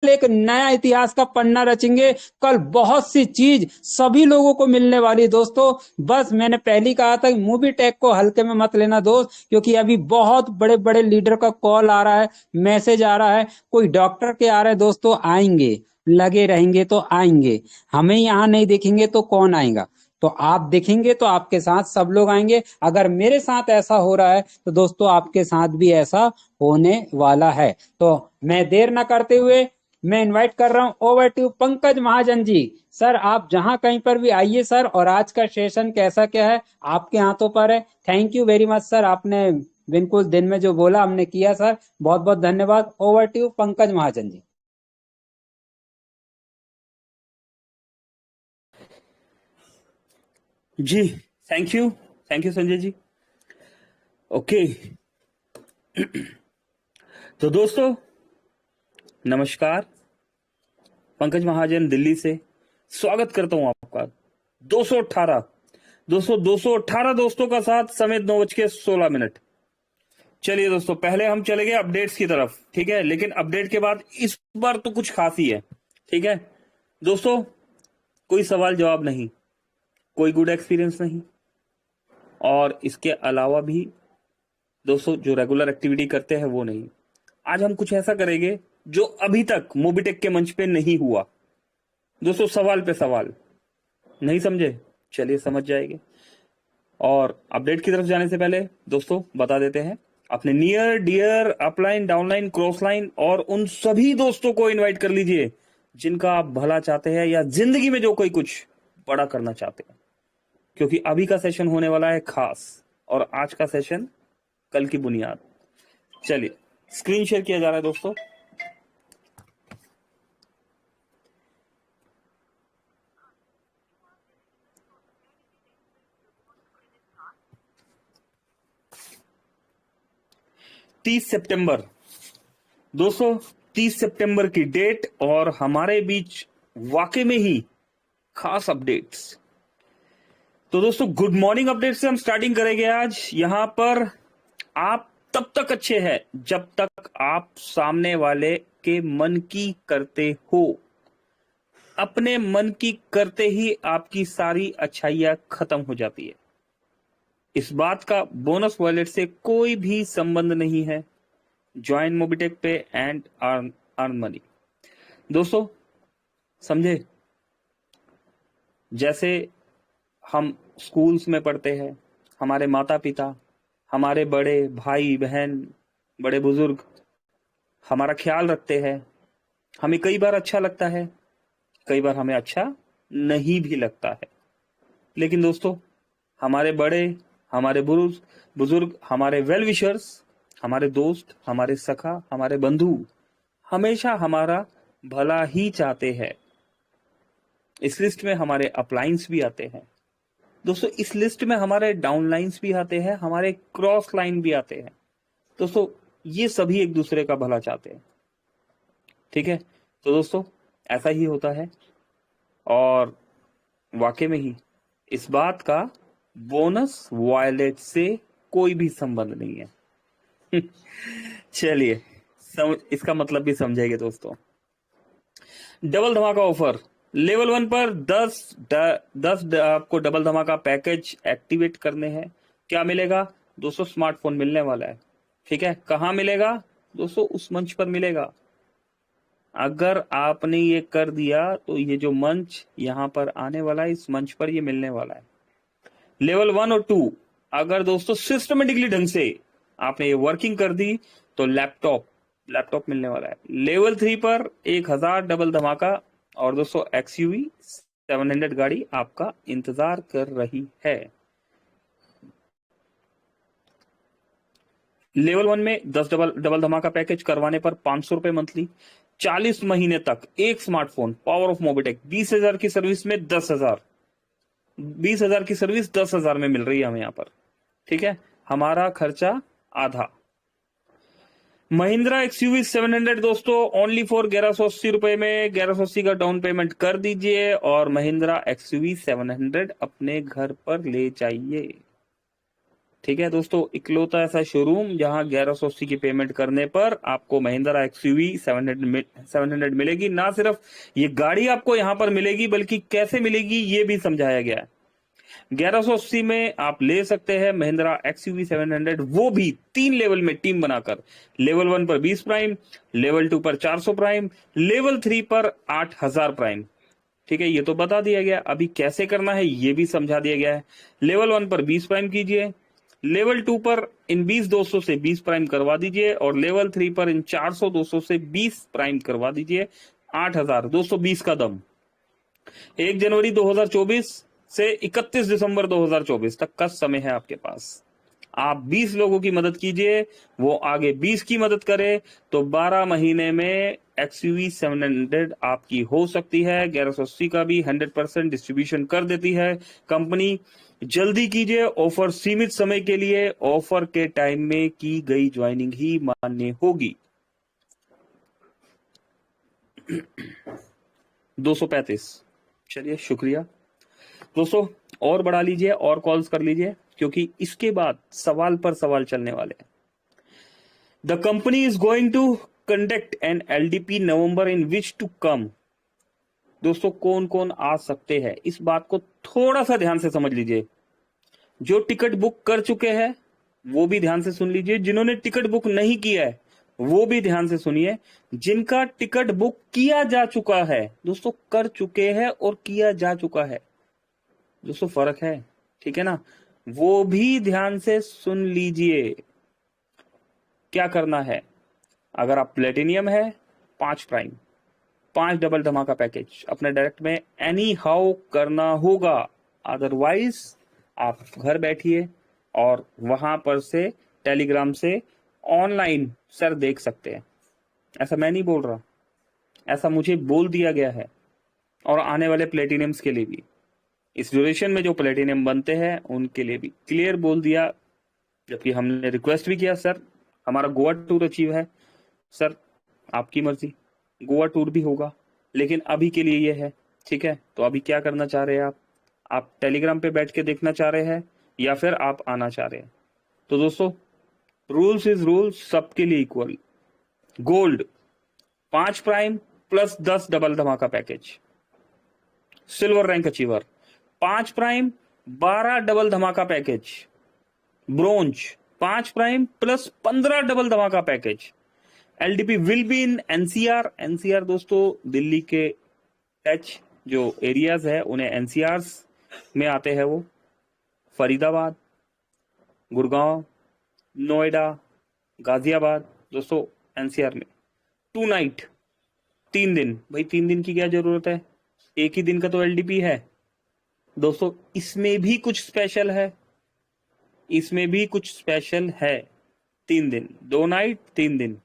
एक नया इतिहास का पन्ना रचेंगे। कल बहुत सी चीज सभी लोगों को मिलने वाली है दोस्तों। बस मैंने पहली कहा था कि मूवी टेक को हल्के में मत लेना दोस्त, क्योंकि अभी बहुत बड़े बड़े लीडर का कॉल आ रहा है, मैसेज आ रहा है, कोई डॉक्टर के आ रहे हैं दोस्तों। आएंगे, लगे रहेंगे तो आएंगे। हमें यहाँ नहीं देखेंगे तो कौन आएगा? तो आप देखेंगे तो आपके साथ सब लोग आएंगे। अगर मेरे साथ ऐसा हो रहा है तो दोस्तों आपके साथ भी ऐसा होने वाला है। तो मैं देर ना करते हुए मैं इनवाइट कर रहा हूं over to Pankaj Mahajan ji. Sir आप जहां कहीं पर भी आइए सर, और आज का सेशन कैसा क्या है आपके हाथों पर है। Thank you very much sir, आपने बिल्कुल दिन में जो बोला हमने किया सर, बहुत बहुत धन्यवाद। Over to Pankaj Mahajan ji. जी thank you Sanjay ji. Okay तो दोस्तों नमस्कार, पंकज महाजन दिल्ली से स्वागत करता हूं आपका 218 218 दोस्तों का साथ समेत 9:16। चलिए दोस्तों, पहले हम चले गए अपडेट्स की तरफ, ठीक है। लेकिन अपडेट के बाद इस बार तो कुछ खास ही है, ठीक है दोस्तों। कोई सवाल जवाब नहीं, कोई गुड एक्सपीरियंस नहीं, और इसके अलावा भी दोस्तों जो रेगुलर एक्टिविटी करते हैं वो नहीं। आज हम कुछ ऐसा करेंगे जो अभी तक मोबीटेक के मंच पे नहीं हुआ दोस्तों। सवाल पे सवाल, नहीं समझे? चलिए समझ जाएंगे। और अपडेट की तरफ जाने से पहले दोस्तों बता देते हैं, अपने near dear upline downline cross line और उन सभी दोस्तों को इनवाइट कर लीजिए जिनका आप भला चाहते हैं या जिंदगी में जो कोई कुछ बड़ा करना चाहते हैं, क्योंकि अभी का सेशन होने वाला है खास, और आज का सेशन कल की बुनियाद। चलिए स्क्रीन शेयर किया जा रहा है दोस्तों। तीस सितंबर दोस्तों, 30 सितंबर की डेट, और हमारे बीच वाकई में ही खास अपडेट्स। तो दोस्तों गुड मॉर्निंग अपडेट से हम स्टार्टिंग करेंगे आज। यहां पर आप तब तक अच्छे हैं जब तक आप सामने वाले के मन की करते हो। अपने मन की करते ही आपकी सारी अच्छाइयां खत्म हो जाती है। इस बात का बोनस वॉलेट से कोई भी संबंध नहीं है। ज्वाइन मोबिटेक पे एंड अर्न मनी। दोस्तों समझे? जैसे हम स्कूल्स में पढ़ते हैं, हमारे माता पिता, हमारे बड़े भाई बहन, बड़े बुजुर्ग हमारा ख्याल रखते हैं। हमें कई बार अच्छा लगता है, कई बार हमें अच्छा नहीं भी लगता है। लेकिन दोस्तों हमारे बड़े, हमारे बुजुर्ग बुजुर्ग हमारे वेल विशर्स, हमारे दोस्त, हमारे सखा, हमारे बंधु हमेशा हमारा भला ही चाहते हैं। इस लिस्ट में हमारे अपलाइंस भी आते हैं दोस्तों। इस लिस्ट में हमारे डाउनलाइंस भी आते हैं, हमारे क्रॉस लाइन भी आते हैं दोस्तों। ये सभी एक दूसरे का भला चाहते हैं, ठीक है। तो दोस्तों ऐसा ही होता है, और वाकई में ही इस बात का बोनस वॉयलेट से कोई भी संबंध नहीं है। चलिए इसका मतलब भी समझेंगे दोस्तों। डबल धमाका ऑफर, लेवल 1 पर 10 आपको डबल धमाका पैकेज एक्टिवेट करने हैं। क्या मिलेगा दोस्तों? स्मार्टफोन मिलने वाला है, ठीक है। कहां मिलेगा दोस्तों? उस मंच पर मिलेगा। अगर आपने ये कर दिया तो ये जो मंच यहां पर आने वाला है, इस मंच पर ये मिलने वाला है। लेवल 1 और 2 अगर दोस्तों सिस्टमेटिकली ढंग से आपने ये वर्किंग कर दी तो लैपटॉप मिलने वाला है। लेवल 3 पर 1000 डबल धमाका, और दोस्तों XUV 700 गाड़ी आपका इंतजार कर रही है। लेवल 1 में 10 डबल धमाका पैकेज करवाने पर 500 रुपए मंथली, 40 महीने तक एक स्मार्टफोन, पावर ऑफ मोबिटेक, 20,000 की सर्विस में 10,000, 20,000 की सर्विस 10,000 में मिल रही है हमें यहाँ पर, ठीक है। हमारा खर्चा आधा। महिंद्रा XUV 700 दोस्तों ओनली फॉर 1180 रुपए में 1180 का डाउन पेमेंट कर दीजिए, और महिंद्रा XUV 700 अपने घर पर ले जाइए। ठीक है दोस्तों, इकलौता ऐसा शोरूम जहां 1180 की पेमेंट करने पर आपको महिंद्रा एक्सयूवी 700 मिलेगी। ना सिर्फ ये गाड़ी आपको यहां पर मिलेगी, बल्कि कैसे मिलेगी ये भी समझाया गया है। 1180 में आप ले सकते हैं महिंद्रा एक्सयूवी 700, वो भी 3 लेवल में टीम बनाकर। लेवल 1 पर 20 प्राइम, लेवल 2 पर 400 प्राइम, लेवल 3 पर 8000 प्राइम। ठीक है, ये तो बता दिया गया। अभी कैसे करना है ये भी समझा दिया गया है। लेवल 1 पर 20 प्राइम कीजिए, लेवल 2 पर इन 20-200 से 20 प्राइम करवा दीजिए, और लेवल 3 पर इन 400-200 से 20 प्राइम करवा दीजिए। 8220 का दम। 1 जनवरी 2024 से 31 दिसंबर 2024 तक का समय है आपके पास। आप 20 लोगों की मदद कीजिए, वो आगे 20 की मदद करे, तो 12 महीने में एक्सयूवी 700 आपकी हो सकती है। 1180 का भी 100% डिस्ट्रीब्यूशन कर देती है कंपनी। जल्दी कीजिए, ऑफर सीमित समय के लिए, ऑफर के टाइम में की गई ज्वाइनिंग ही मान्य होगी। 235। चलिए, शुक्रिया दोस्तों, और बढ़ा लीजिए और कॉल्स कर लीजिए, क्योंकि इसके बाद सवाल पर सवाल चलने वाले हैं। The company is going to conduct an LDP November in which to come. दोस्तों, कौन कौन आ सकते हैं, इस बात को थोड़ा सा ध्यान से समझ लीजिए। जो टिकट बुक कर चुके हैं वो भी ध्यान से सुन लीजिए, जिन्होंने टिकट बुक नहीं किया है वो भी ध्यान से सुनिए। जिनका टिकट बुक किया जा चुका है दोस्तों, कर चुके हैं और किया जा चुका है दोस्तों, फर्क है, ठीक है ना, वो भी ध्यान से सुन लीजिए। क्या करना है, अगर आप प्लेटिनियम है 5 प्राइम, 5 डबल धमाका पैकेज अपने डायरेक्ट में एनी हाउ करना होगा। अदरवाइज आप घर बैठिए और वहां पर से टेलीग्राम से ऑनलाइन सर देख सकते हैं। ऐसा मैं नहीं बोल रहा, ऐसा मुझे बोल दिया गया है, और आने वाले प्लेटिनियम्स के लिए भी, इस ड्यूरेशन में जो प्लेटिनियम बनते हैं उनके लिए भी क्लियर बोल दिया। जबकि हमने रिक्वेस्ट भी किया, सर हमारा गोवा टूर अचीव है, सर आपकी मर्जी, गोवा टूर भी होगा, लेकिन अभी के लिए ये है, ठीक है। तो अभी क्या करना चाह रहे हैं आप टेलीग्राम पे बैठ के देखना चाह रहे हैं या फिर आप आना चाह रहे हैं? तो दोस्तों, रूल्स इज रूल्स, सबके लिए equal. Gold 5 prime plus 10 double धमाका package. Silver rank achiever 5 prime 12 double धमाका package. Bronze 5 prime plus 15 double धमाका package. LDP will be in NCR. NCR दोस्तों, दिल्ली के टच जो एरियाज है उन्हें एनसीआर में आते हैं, वो फरीदाबाद, गुड़गांव, नोएडा, गाजियाबाद दोस्तों एनसीआर में। 2 नाइट, 3 दिन। भाई 3 दिन की क्या जरूरत है, एक ही दिन का तो एलडीपी है दोस्तों। इसमें भी कुछ स्पेशल है, इसमें भी कुछ स्पेशल है। 3 दिन, 2 नाइट, 3 दिन।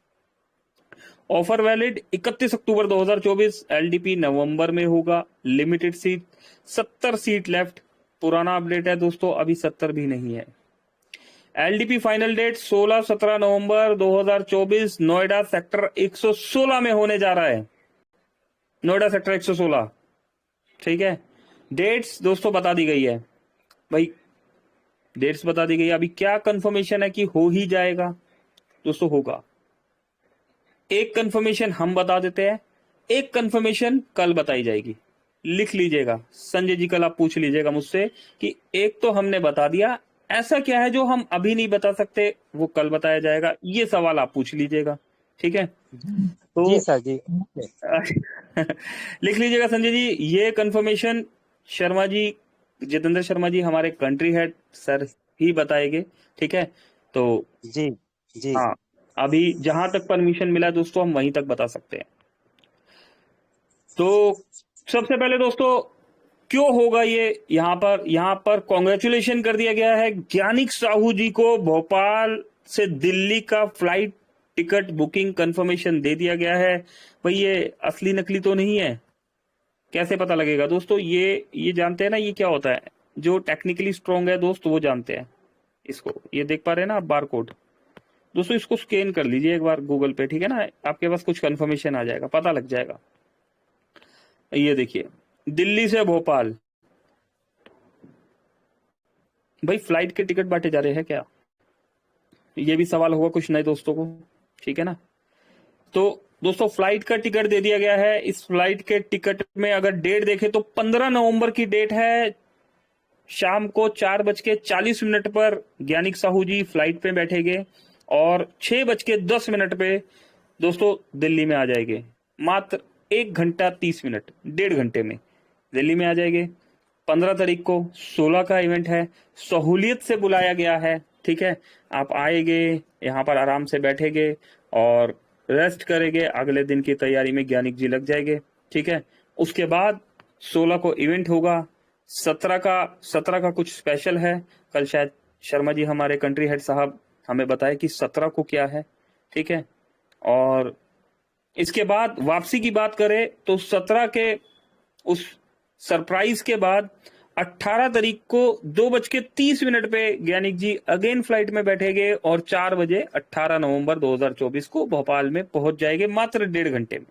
ऑफर वैलिड 31 अक्टूबर 2024। एलडीपी नवंबर में होगा। Limited seat, 70 seat left. पुराना अपडेट है दोस्तों, अभी 70 भी नहीं है। एलडीपी फाइनल डेट 16-17 नवंबर 2024 नोएडा सेक्टर 116 में होने जा रहा है। नोएडा सेक्टर 116, ठीक है। डेट्स दोस्तों बता दी गई है, भाई डेट्स बता दी गई है। अभी क्या कंफर्मेशन है कि हो ही जाएगा दोस्तों? होगा। एक कंफर्मेशन हम बता देते हैं, एक कंफर्मेशन कल बताई जाएगी। लिख लीजिएगा संजय जी, कल आप पूछ लीजिएगा मुझसे कि एक तो हमने बता दिया, ऐसा क्या है जो हम अभी नहीं बता सकते, वो कल बताया जाएगा। ये सवाल आप पूछ लीजिएगा, ठीक है। तो जी सर जी। लिख लीजिएगा संजय जी, ये कंफर्मेशन शर्मा जी, जितेंद्र शर्मा जी हमारे कंट्री हेड सर ही बताएंगे, ठीक है। तो जी जी। हाँ, अभी जहां तक परमिशन मिला है दोस्तों, हम वहीं तक बता सकते हैं। तो सबसे पहले दोस्तों, क्यों होगा ये, यहाँ पर कॉन्ग्रेचुलेशन कर दिया गया है ज्ञानिक साहू जी को। भोपाल से दिल्ली का फ्लाइट टिकट बुकिंग कंफर्मेशन दे दिया गया है। भाई ये असली नकली तो नहीं है, कैसे पता लगेगा दोस्तों? ये जानते हैं ना, ये क्या होता है, जो टेक्निकली स्ट्रांग है दोस्त वो जानते हैं इसको। ये देख पा रहे हैं ना आप बार कोड दोस्तों, इसको स्कैन कर लीजिए एक बार गूगल पे, ठीक है ना, आपके पास कुछ कंफर्मेशन आ जाएगा, पता लग जाएगा। ये देखिए, दिल्ली से भोपाल, भाई फ्लाइट के टिकट बांटे जा रहे हैं क्या? ये भी सवाल होगा कुछ नए दोस्तों को, ठीक है ना। तो दोस्तों फ्लाइट का टिकट दे दिया गया है। इस फ्लाइट के टिकट में अगर डेट देखें तो 15 नवंबर की डेट है। शाम को 4:40 पर ज्ञानिक साहू जी फ्लाइट पे बैठेंगे और 6:10 पे दोस्तों दिल्ली में आ जाएंगे। मात्र 1 घंटा 30 मिनट, 1.5 घंटे में दिल्ली में आ जाएंगे। 15 तारीख को 16 का इवेंट है, सहूलियत से बुलाया गया है, ठीक है। आप आएंगे, यहाँ पर आराम से बैठेंगे और रेस्ट करेंगे, अगले दिन की तैयारी में ज्ञानिक जी लग जाएंगे, ठीक है। उसके बाद 16 को इवेंट होगा। 17 का कुछ स्पेशल है। कल शायद शर्मा जी हमारे कंट्री हेड साहब हमें बताए कि 17 को क्या है, ठीक है। और इसके बाद वापसी की बात करें तो 17 के उस सरप्राइज के बाद 18 तारीख को 2:30 पे ज्ञानिक जी अगेन फ्लाइट में बैठेंगे और 4 बजे 18 नवंबर 2024 को भोपाल में पहुंच जाएंगे, मात्र 1.5 घंटे में।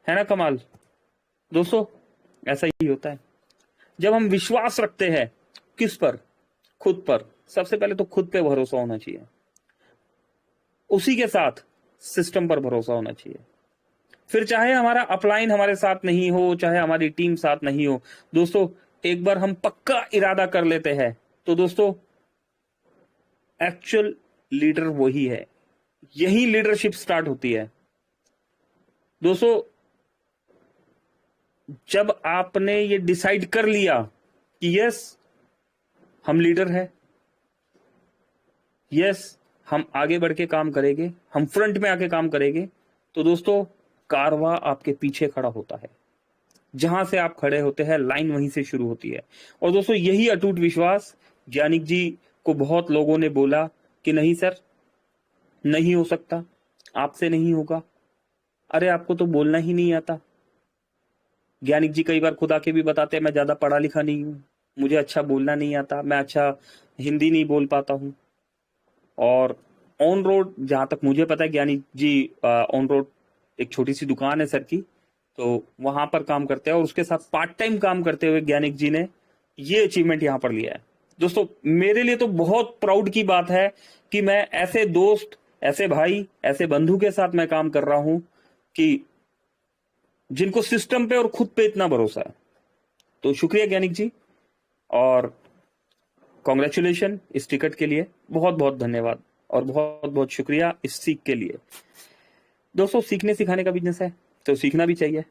है ना कमाल दोस्तों? ऐसा ही होता है जब हम विश्वास रखते हैं। किस पर? खुद पर। सबसे पहले तो खुद पे भरोसा होना चाहिए, उसी के साथ सिस्टम पर भरोसा होना चाहिए। फिर चाहे हमारा अपलाइन हमारे साथ नहीं हो, चाहे हमारी टीम साथ नहीं हो, दोस्तों एक बार हम पक्का इरादा कर लेते हैं तो दोस्तों एक्चुअल लीडर वही है। यही लीडरशिप स्टार्ट होती है दोस्तों। जब आपने ये डिसाइड कर लिया कि यस हम लीडर है, यस हम आगे बढ़ के काम करेंगे, हम फ्रंट में आके काम करेंगे, तो दोस्तों कारवां आपके पीछे खड़ा होता है। जहां से आप खड़े होते हैं लाइन वहीं से शुरू होती है। और दोस्तों यही अटूट विश्वास ज्ञानिक जी को बहुत लोगों ने बोला कि नहीं सर नहीं हो सकता, आपसे नहीं होगा, अरे आपको तो बोलना ही नहीं आता। ज्ञानिक जी कई बार खुद आके भी बताते हैं मैं ज्यादा पढ़ा लिखा नहीं हूं, मुझे अच्छा बोलना नहीं आता, मैं अच्छा हिंदी नहीं बोल पाता हूं। और ऑन रोड जहां तक मुझे पता है ज्ञानिक जी ऑन रोड एक छोटी सी दुकान है सर की, तो वहां पर काम करते हैं और उसके साथ पार्ट टाइम काम करते हुए ज्ञानिक जी ने ये अचीवमेंट यहां पर लिया है। दोस्तों मेरे लिए तो बहुत प्राउड की बात है कि मैं ऐसे दोस्त, ऐसे भाई, ऐसे बंधु के साथ मैं काम कर रहा हूं कि जिनको सिस्टम पे और खुद पे इतना भरोसा है। तो शुक्रिया ज्ञानिक जी और कॉन्ग्रेचुलेशन इस टिकट के लिए, बहुत बहुत धन्यवाद और बहुत बहुत शुक्रिया इस सीख के लिए। दोस्तों सीखने सिखाने का बिजनेस है तो सीखना भी चाहिए,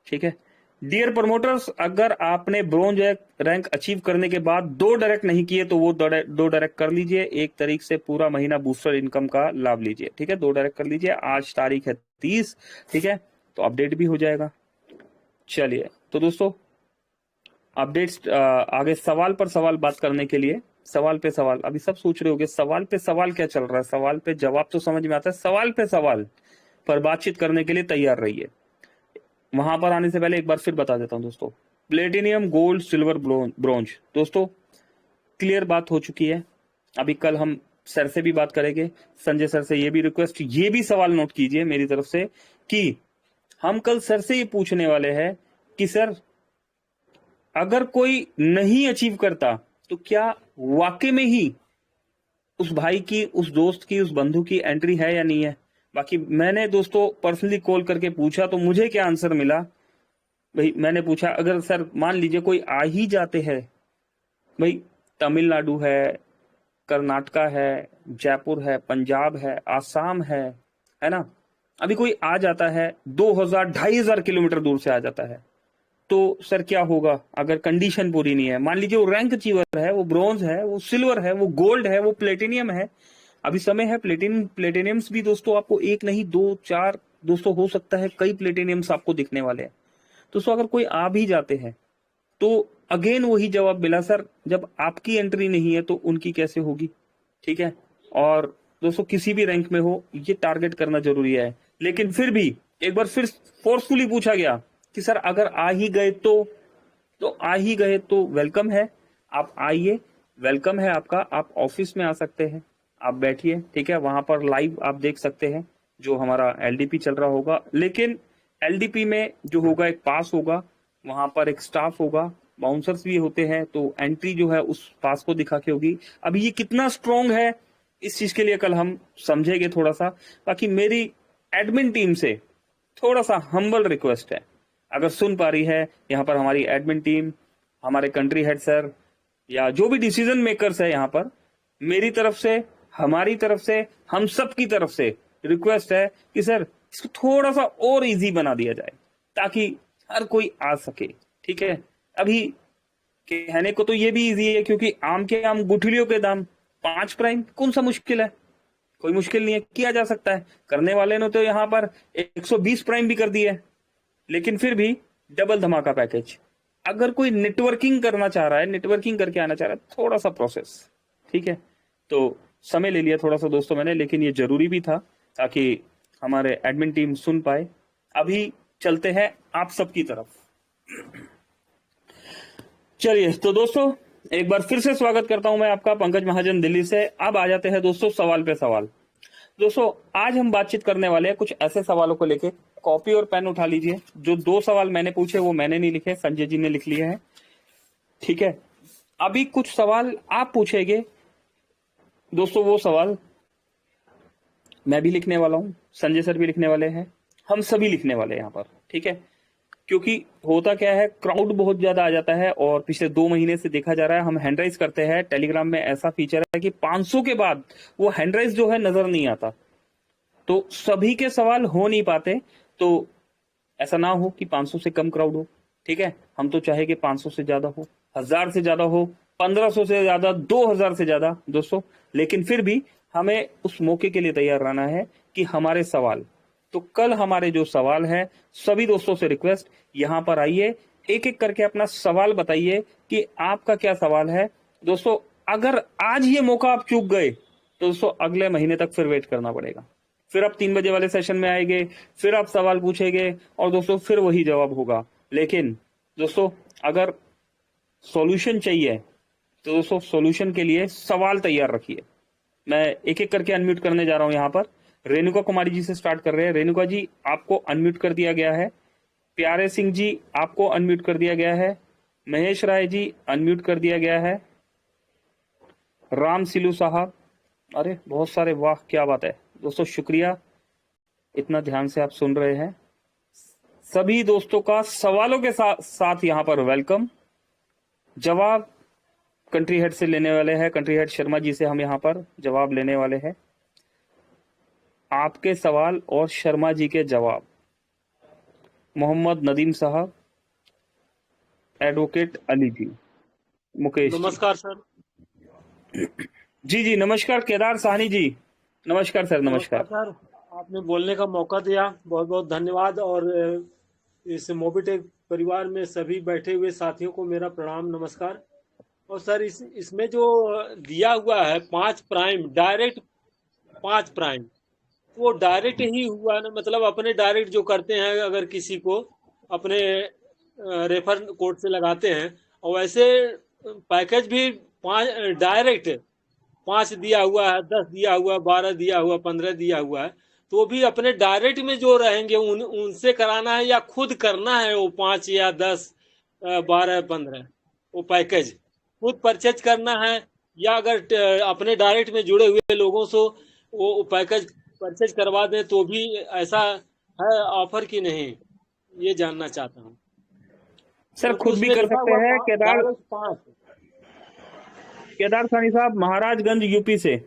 ठीक है। डियर प्रमोटर्स, अगर आपने ब्रोंज रैंक अचीव करने के बाद 2 डायरेक्ट नहीं किए तो वो 2 डायरेक्ट कर लीजिए। 1 तारीख से पूरा महीना बूस्टर इनकम का लाभ लीजिए, ठीक है। 2 डायरेक्ट कर लीजिए। आज तारीख है 30, ठीक है, तो अपडेट भी हो जाएगा। चलिए तो दोस्तों अपडेट्स आगे सवाल पर सवाल बात करने के लिए, सवाल पे सवाल। अभी सब सोच रहे होंगे सवाल पे सवाल क्या चल रहा है, सवाल पे जवाब तो समझ में आता है, सवाल पे सवाल पर बातचीत करने के लिए तैयार रहिए। वहां पर आने से पहले एक बार फिर बता देता हूं दोस्तों, प्लेटिनियम, गोल्ड, सिल्वर, ब्रोंज, दोस्तों क्लियर बात हो चुकी है। अभी कल हम सर से भी बात करेंगे, संजय सर से ये भी रिक्वेस्ट, ये भी सवाल नोट कीजिए मेरी तरफ से कि हम कल सर से ये पूछने वाले हैं कि सर अगर कोई नहीं अचीव करता तो क्या वाकई में ही उस भाई की, उस दोस्त की, उस बंधु की एंट्री है या नहीं है। बाकी मैंने दोस्तों पर्सनली कॉल करके पूछा तो मुझे क्या आंसर मिला, भाई मैंने पूछा अगर सर मान लीजिए कोई आ ही जाते हैं, भाई तमिलनाडु है, कर्नाटका है, जयपुर है, पंजाब है, आसाम है ना, अभी कोई आ जाता है 2000-2500 किलोमीटर दूर से आ जाता है, तो सर क्या होगा अगर कंडीशन पूरी नहीं है। मान लीजिए वो रैंक अचीवर है, वो ब्रॉन्ज है, वो सिल्वर है, वो गोल्ड है, वो प्लेटिनियम है, अभी समय है। प्लेटिनियम्स भी दोस्तों आपको 1 नहीं 2 4 दोस्तों हो सकता है कई प्लेटिनियम्स आपको दिखने वाले हैं। दोस्तों अगर कोई आ भी जाते हैं तो अगेन वही जवाब मिला, सर जब आपकी एंट्री नहीं है तो उनकी कैसे होगी, ठीक है। और दोस्तों किसी भी रैंक में हो ये टारगेट करना जरूरी है। लेकिन फिर भी एक बार फिर फोर्सफुली पूछा गया कि सर अगर आ ही गए तो आ ही गए तो वेलकम है, आप आइए, वेलकम है आपका, आप ऑफिस में आ सकते हैं, आप बैठिए, ठीक है। वहां पर लाइव आप देख सकते हैं जो हमारा एलडीपी चल रहा होगा। लेकिन एलडीपी में जो होगा एक पास होगा, वहां पर एक स्टाफ होगा, बाउंसर्स भी होते हैं, तो एंट्री जो है उस पास को दिखा के होगी। अब ये कितना स्ट्रांग है इस चीज के लिए कल हम समझेंगे थोड़ा सा। बाकी मेरी एडमिन टीम से थोड़ा सा हम्बल रिक्वेस्ट है, अगर सुन पा रही है यहाँ पर हमारी एडमिन टीम, हमारे कंट्री हेड सर या जो भी डिसीजन मेकर्स है यहाँ पर, मेरी तरफ से, हमारी तरफ से, हम सब की तरफ से रिक्वेस्ट है कि सर इसको थोड़ा सा और इजी बना दिया जाए ताकि हर कोई आ सके। ठीक है, अभी कहने को तो ये भी इजी है क्योंकि आम के आम गुठलियों के दाम 5 प्राइम, कौन सा मुश्किल है, कोई मुश्किल नहीं है, किया जा सकता है। करने वाले ने तो यहाँ पर 120 प्राइम भी कर दी है, लेकिन फिर भी डबल धमाका पैकेज। अगर कोई नेटवर्किंग करना चाह रहा है, नेटवर्किंग करके आना चाह रहा है, थोड़ा सा प्रोसेस, ठीक है। तो समय ले लिया थोड़ा सा दोस्तों मैंने, लेकिन ये जरूरी भी था ताकि हमारे एडमिन टीम सुन पाए। अभी चलते हैं आप सबकी तरफ। चलिए तो दोस्तों एक बार फिर से स्वागत करता हूं मैं आपका, पंकज महाजन दिल्ली से। अब आ जाते हैं दोस्तों सवाल पे सवाल। दोस्तों आज हम बातचीत करने वाले हैं कुछ ऐसे सवालों को लेके, कॉपी और पेन उठा लीजिए। जो 2 सवाल मैंने पूछे वो मैंने नहीं लिखे, संजय जी ने लिख लिए हैं, ठीक है। अभी कुछ सवाल आप पूछेंगे दोस्तों, वो सवाल मैं भी लिखने वाला हूं, संजय सर भी लिखने वाले हैं, हम सभी लिखने वाले हैं यहाँ पर, ठीक है। क्योंकि होता क्या है, क्राउड बहुत ज्यादा आ जाता है और पिछले 2 महीने से देखा जा रहा है, हम हैंडराइज करते हैं टेलीग्राम में, ऐसा फीचर है कि 500 के बाद वो हैंडराइज जो है नजर नहीं आता, तो सभी के सवाल हो नहीं पाते। तो ऐसा ना हो कि 500 से कम क्राउड हो, ठीक है। हम तो चाहे कि 500 से ज्यादा हो, 1000 से ज्यादा हो, 1500 से ज्यादा, 2000 से ज्यादा दोस्तों, लेकिन फिर भी हमें उस मौके के लिए तैयार रहना है कि हमारे सवाल, तो कल हमारे जो सवाल है, सभी दोस्तों से रिक्वेस्ट यहां पर आइए, एक एक करके अपना सवाल बताइए कि आपका क्या सवाल है। दोस्तों अगर आज ये मौका आप चूक गए तो दोस्तों अगले महीने तक फिर वेट करना पड़ेगा, फिर आप 3 बजे वाले सेशन में आएंगे, फिर आप सवाल पूछेंगे और दोस्तों फिर वही जवाब होगा। लेकिन दोस्तों अगर सॉल्यूशन चाहिए तो दोस्तों सॉल्यूशन के लिए सवाल तैयार रखिए। मैं एक एक करके अनम्यूट करने जा रहा हूं यहाँ पर। रेणुका कुमारी जी से स्टार्ट कर रहे हैं। रेणुका जी आपको अनम्यूट कर दिया गया है। प्यारे सिंह जी आपको अनम्यूट कर दिया गया है। महेश राय जी अनम्यूट कर दिया गया है। राम सिलू साहब, अरे बहुत सारे, वाह क्या बात है दोस्तों, शुक्रिया, इतना ध्यान से आप सुन रहे हैं। सभी दोस्तों का सवालों के साथ यहाँ पर वेलकम। जवाब कंट्री हेड से लेने वाले हैं, कंट्री हेड शर्मा जी से हम यहाँ पर जवाब लेने वाले हैं। आपके सवाल और शर्मा जी के जवाब। मोहम्मद नदीम साहब, एडवोकेट अली जी, मुकेश नमस्कार सर। जी जी नमस्कार। केदार साहनी जी नमस्कार सर। नमस्कार सर, आपने बोलने का मौका दिया, बहुत बहुत धन्यवाद। और इस मोबिटेक परिवार में सभी बैठे हुए साथियों को मेरा प्रणाम, नमस्कार। और सर इसमें जो दिया हुआ है 5 प्राइम, डायरेक्ट 5 प्राइम, वो डायरेक्ट ही हुआ ना, मतलब अपने डायरेक्ट जो करते हैं, अगर किसी को अपने रेफर कोड से लगाते हैं, और वैसे पैकेज भी 5 डायरेक्ट 5 दिया हुआ है, 10 दिया हुआ, 12 दिया हुआ, 15 दिया हुआ है, तो भी अपने डायरेक्ट में जो रहेंगे उनसे कराना है या खुद करना है वो 5 या 10 12 15 वो पैकेज खुद परचेज करना है, या अगर अपने डायरेक्ट में जुड़े हुए लोगों से वो पैकेज परचेज करवा दें तो भी ऐसा है ऑफर की नहीं, ये जानना चाहता हूँ सर। खुद भी कर सकते हैं। केदार सानी साहब महाराजगंज यूपी से,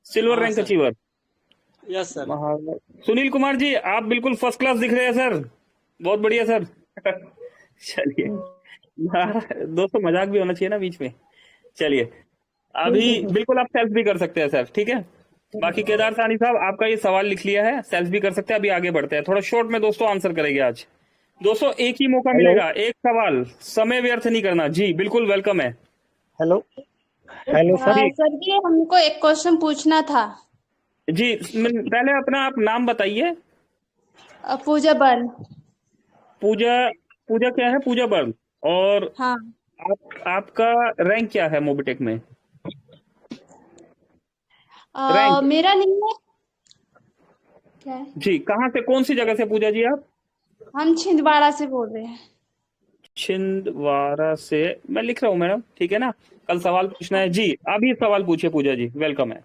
silver rank achiever. Yes sir. Sunil Kumar ji आप बिल्कुल फर्स्ट क्लास दिख रहे हैं सर, बहुत बढ़िया सर। चलिए दोस्तों मजाक भी होना चाहिए ना बीच में। चलिए अभी बिल्कुल आप सेल्फ भी कर सकते हैं सर, ठीक है। बाकी केदार सानी साहब आपका ये सवाल लिख लिया है, सेल्फ भी कर सकते हैं। अभी आगे बढ़ते हैं, थोड़ा शॉर्ट में दोस्तों आंसर करेंगे आज। दोस्तों एक ही मौका मिलेगा, एक सवाल, समय व्यर्थ नहीं करना। जी बिल्कुल वेलकम है। Hello hello sir. सर जी हमको एक क्वेश्चन पूछना था। जी पहले अपना आप नाम बताइए। पूजा बर्न। पूजा, पूजा क्या है? पूजा बर्न। और हाँ। आपका रैंक क्या है मोबिटेक में? रैंक मेरा नहीं है। क्या है? जी कहाँ से, कौन सी जगह से पूजा जी आप? हम छिंदवाड़ा से बोल रहे हैं। छिंदवाड़ा से मैं लिख रहा हूँ मैडम, ठीक है ना। कल सवाल पूछना है जी, अभी सवाल पूछिए पूजा जी, वेलकम है।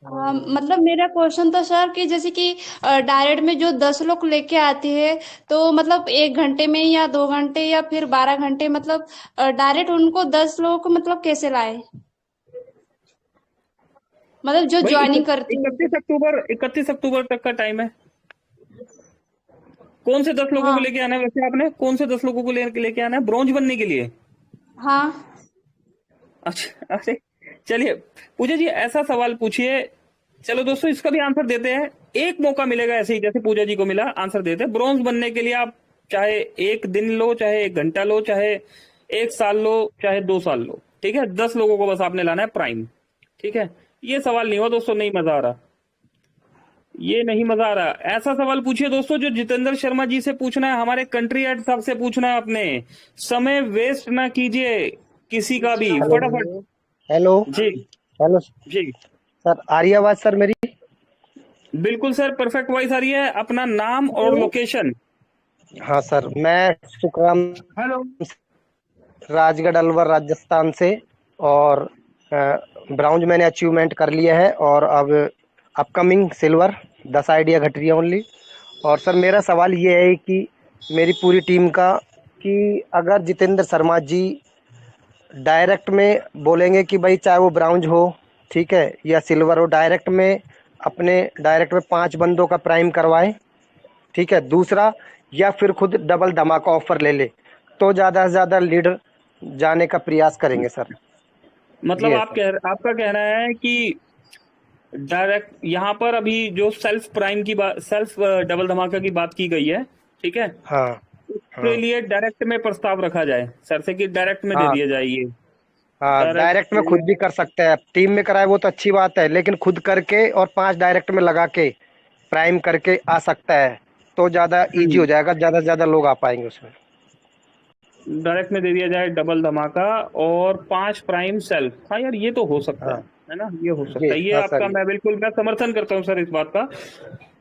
मतलब मेरा क्वेश्चन था सर कि जैसे कि डायरेक्ट में जो 10 लोग लेके आती है, तो मतलब 1 घंटे में या 2 घंटे या फिर 12 घंटे, मतलब डायरेक्ट उनको 10 लोगों को मतलब कैसे लाए, मतलब जो भाई ज्वाइनिंग करती है। 31 अक्टूबर तक का टाइम है। कौन से 10 लोगों को हाँ लेके आना है वैसे आपने, कौन से 10 लोगों को लेके आना है ब्रॉन्ज बनने के लिए? हाँ। अच्छा, अरे चलिए पूजा जी ऐसा सवाल पूछिए। चलो दोस्तों इसका भी आंसर देते हैं, एक मौका मिलेगा ऐसे ही जैसे पूजा जी को मिला, आंसर देते हैं। ब्रॉन्ज बनने के लिए आप चाहे 1 दिन लो, चाहे 1 घंटा लो, चाहे 1 साल लो, चाहे 2 साल लो, ठीक है। 10 लोगों को बस आपने लाना है प्राइम, ठीक है। ये सवाल नहीं हुआ दोस्तों, नहीं मजा आ रहा, ये नहीं मजा आ रहा। ऐसा सवाल पूछिए दोस्तों जो जितेंद्र शर्मा जी से पूछना है, हमारे कंट्री हेड साहब से पूछना है आपने। समय वेस्ट ना कीजिए किसी का भी, हेलो फटाफट। हेलो जी हेलो जी सर, आ रही है आवाज सर मेरी? बिल्कुल सर, परफेक्ट वॉइस आ रही है। अपना नाम और लोकेशन। हाँ सर, मैं सुखराम हेलो। राजगढ़ अलवर राजस्थान से, और ब्राउन्ज मैंने अचीवमेंट कर लिया है, और अब अपकमिंग सिल्वर 10 आइडिया घट रही है ओनली। और सर मेरा सवाल ये है कि मेरी पूरी टीम का, कि अगर जितेंद्र शर्मा जी डायरेक्ट में बोलेंगे कि भाई चाहे वो ब्राउन्ज हो, ठीक है, या सिल्वर हो, डायरेक्ट में अपने डायरेक्ट में 5 बंदों का प्राइम करवाए, ठीक है। दूसरा, या फिर खुद डबल धमाका ऑफर ले ले, तो ज़्यादा से ज़्यादा लीडर जाने का प्रयास करेंगे सर। मतलब ये है सर। आपका कहना है कि डायरेक्ट यहाँ पर अभी जो सेल्फ प्राइम की बात, सेल्फ डबल धमाका की बात की गई है, ठीक है, हाँ उसके हाँ लिए डायरेक्ट में प्रस्ताव रखा जाए सर से कि डायरेक्ट में दे हाँ दिया जाए ये। हाँ, डायरेक्ट डायरेक्ट में खुद में। भी कर सकते हैं, टीम में कराए वो तो अच्छी बात है, लेकिन खुद करके और 5 डायरेक्ट में लगा के प्राइम करके आ सकता है, तो ज़्यादा इजी हो जाएगा, ज़्यादा से ज़्यादा लोग आ पाएंगे उसमें। डायरेक्ट में दे दिया जाए डबल धमाका और 5 प्राइम सेल्फ। हाँ यार ये तो हो सकता हाँ, है ना, ये हो सकता ये है, ये हाँ सर, आपका मैं बिल्कुल मैं समर्थन करता हूँ सर इस बात का।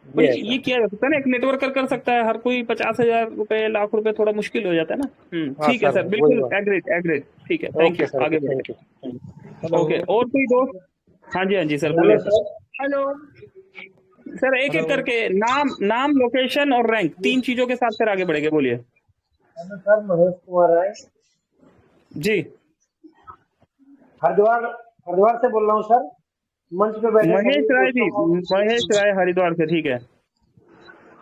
पर ये है ये सर। किया जा सकता है ना, एक नेटवर्कर कर सकता है, हर कोई 50,000 रुपए लाख रुपए थोड़ा मुश्किल हो जाता है ना। हाँ ठीक है सर, सर, वही बिल्कुल बात। एग्रेड एग्रेड, ठीक है, thank okay you, sir, okay, आगे थैंक यू। बढ़े। हेलो। ओके, और कोई दोस्त? हाँ जी हाँ जी सर हेलो बोलिए। सर। हेलो सर, एक एक हेलो। करके नाम नाम लोकेशन और रैंक, 3 चीजों के साथ फिर आगे बढ़ेंगे, बोलिए। हेलो सर, महेश कुमार राय, जी। हरिद्वार हरिद्वार से बोल रहा हूँ सर। मंच पे बैठे महेश सभी राय जी, दोस्तों को। महेश राय हरिद्वार से, ठीक है।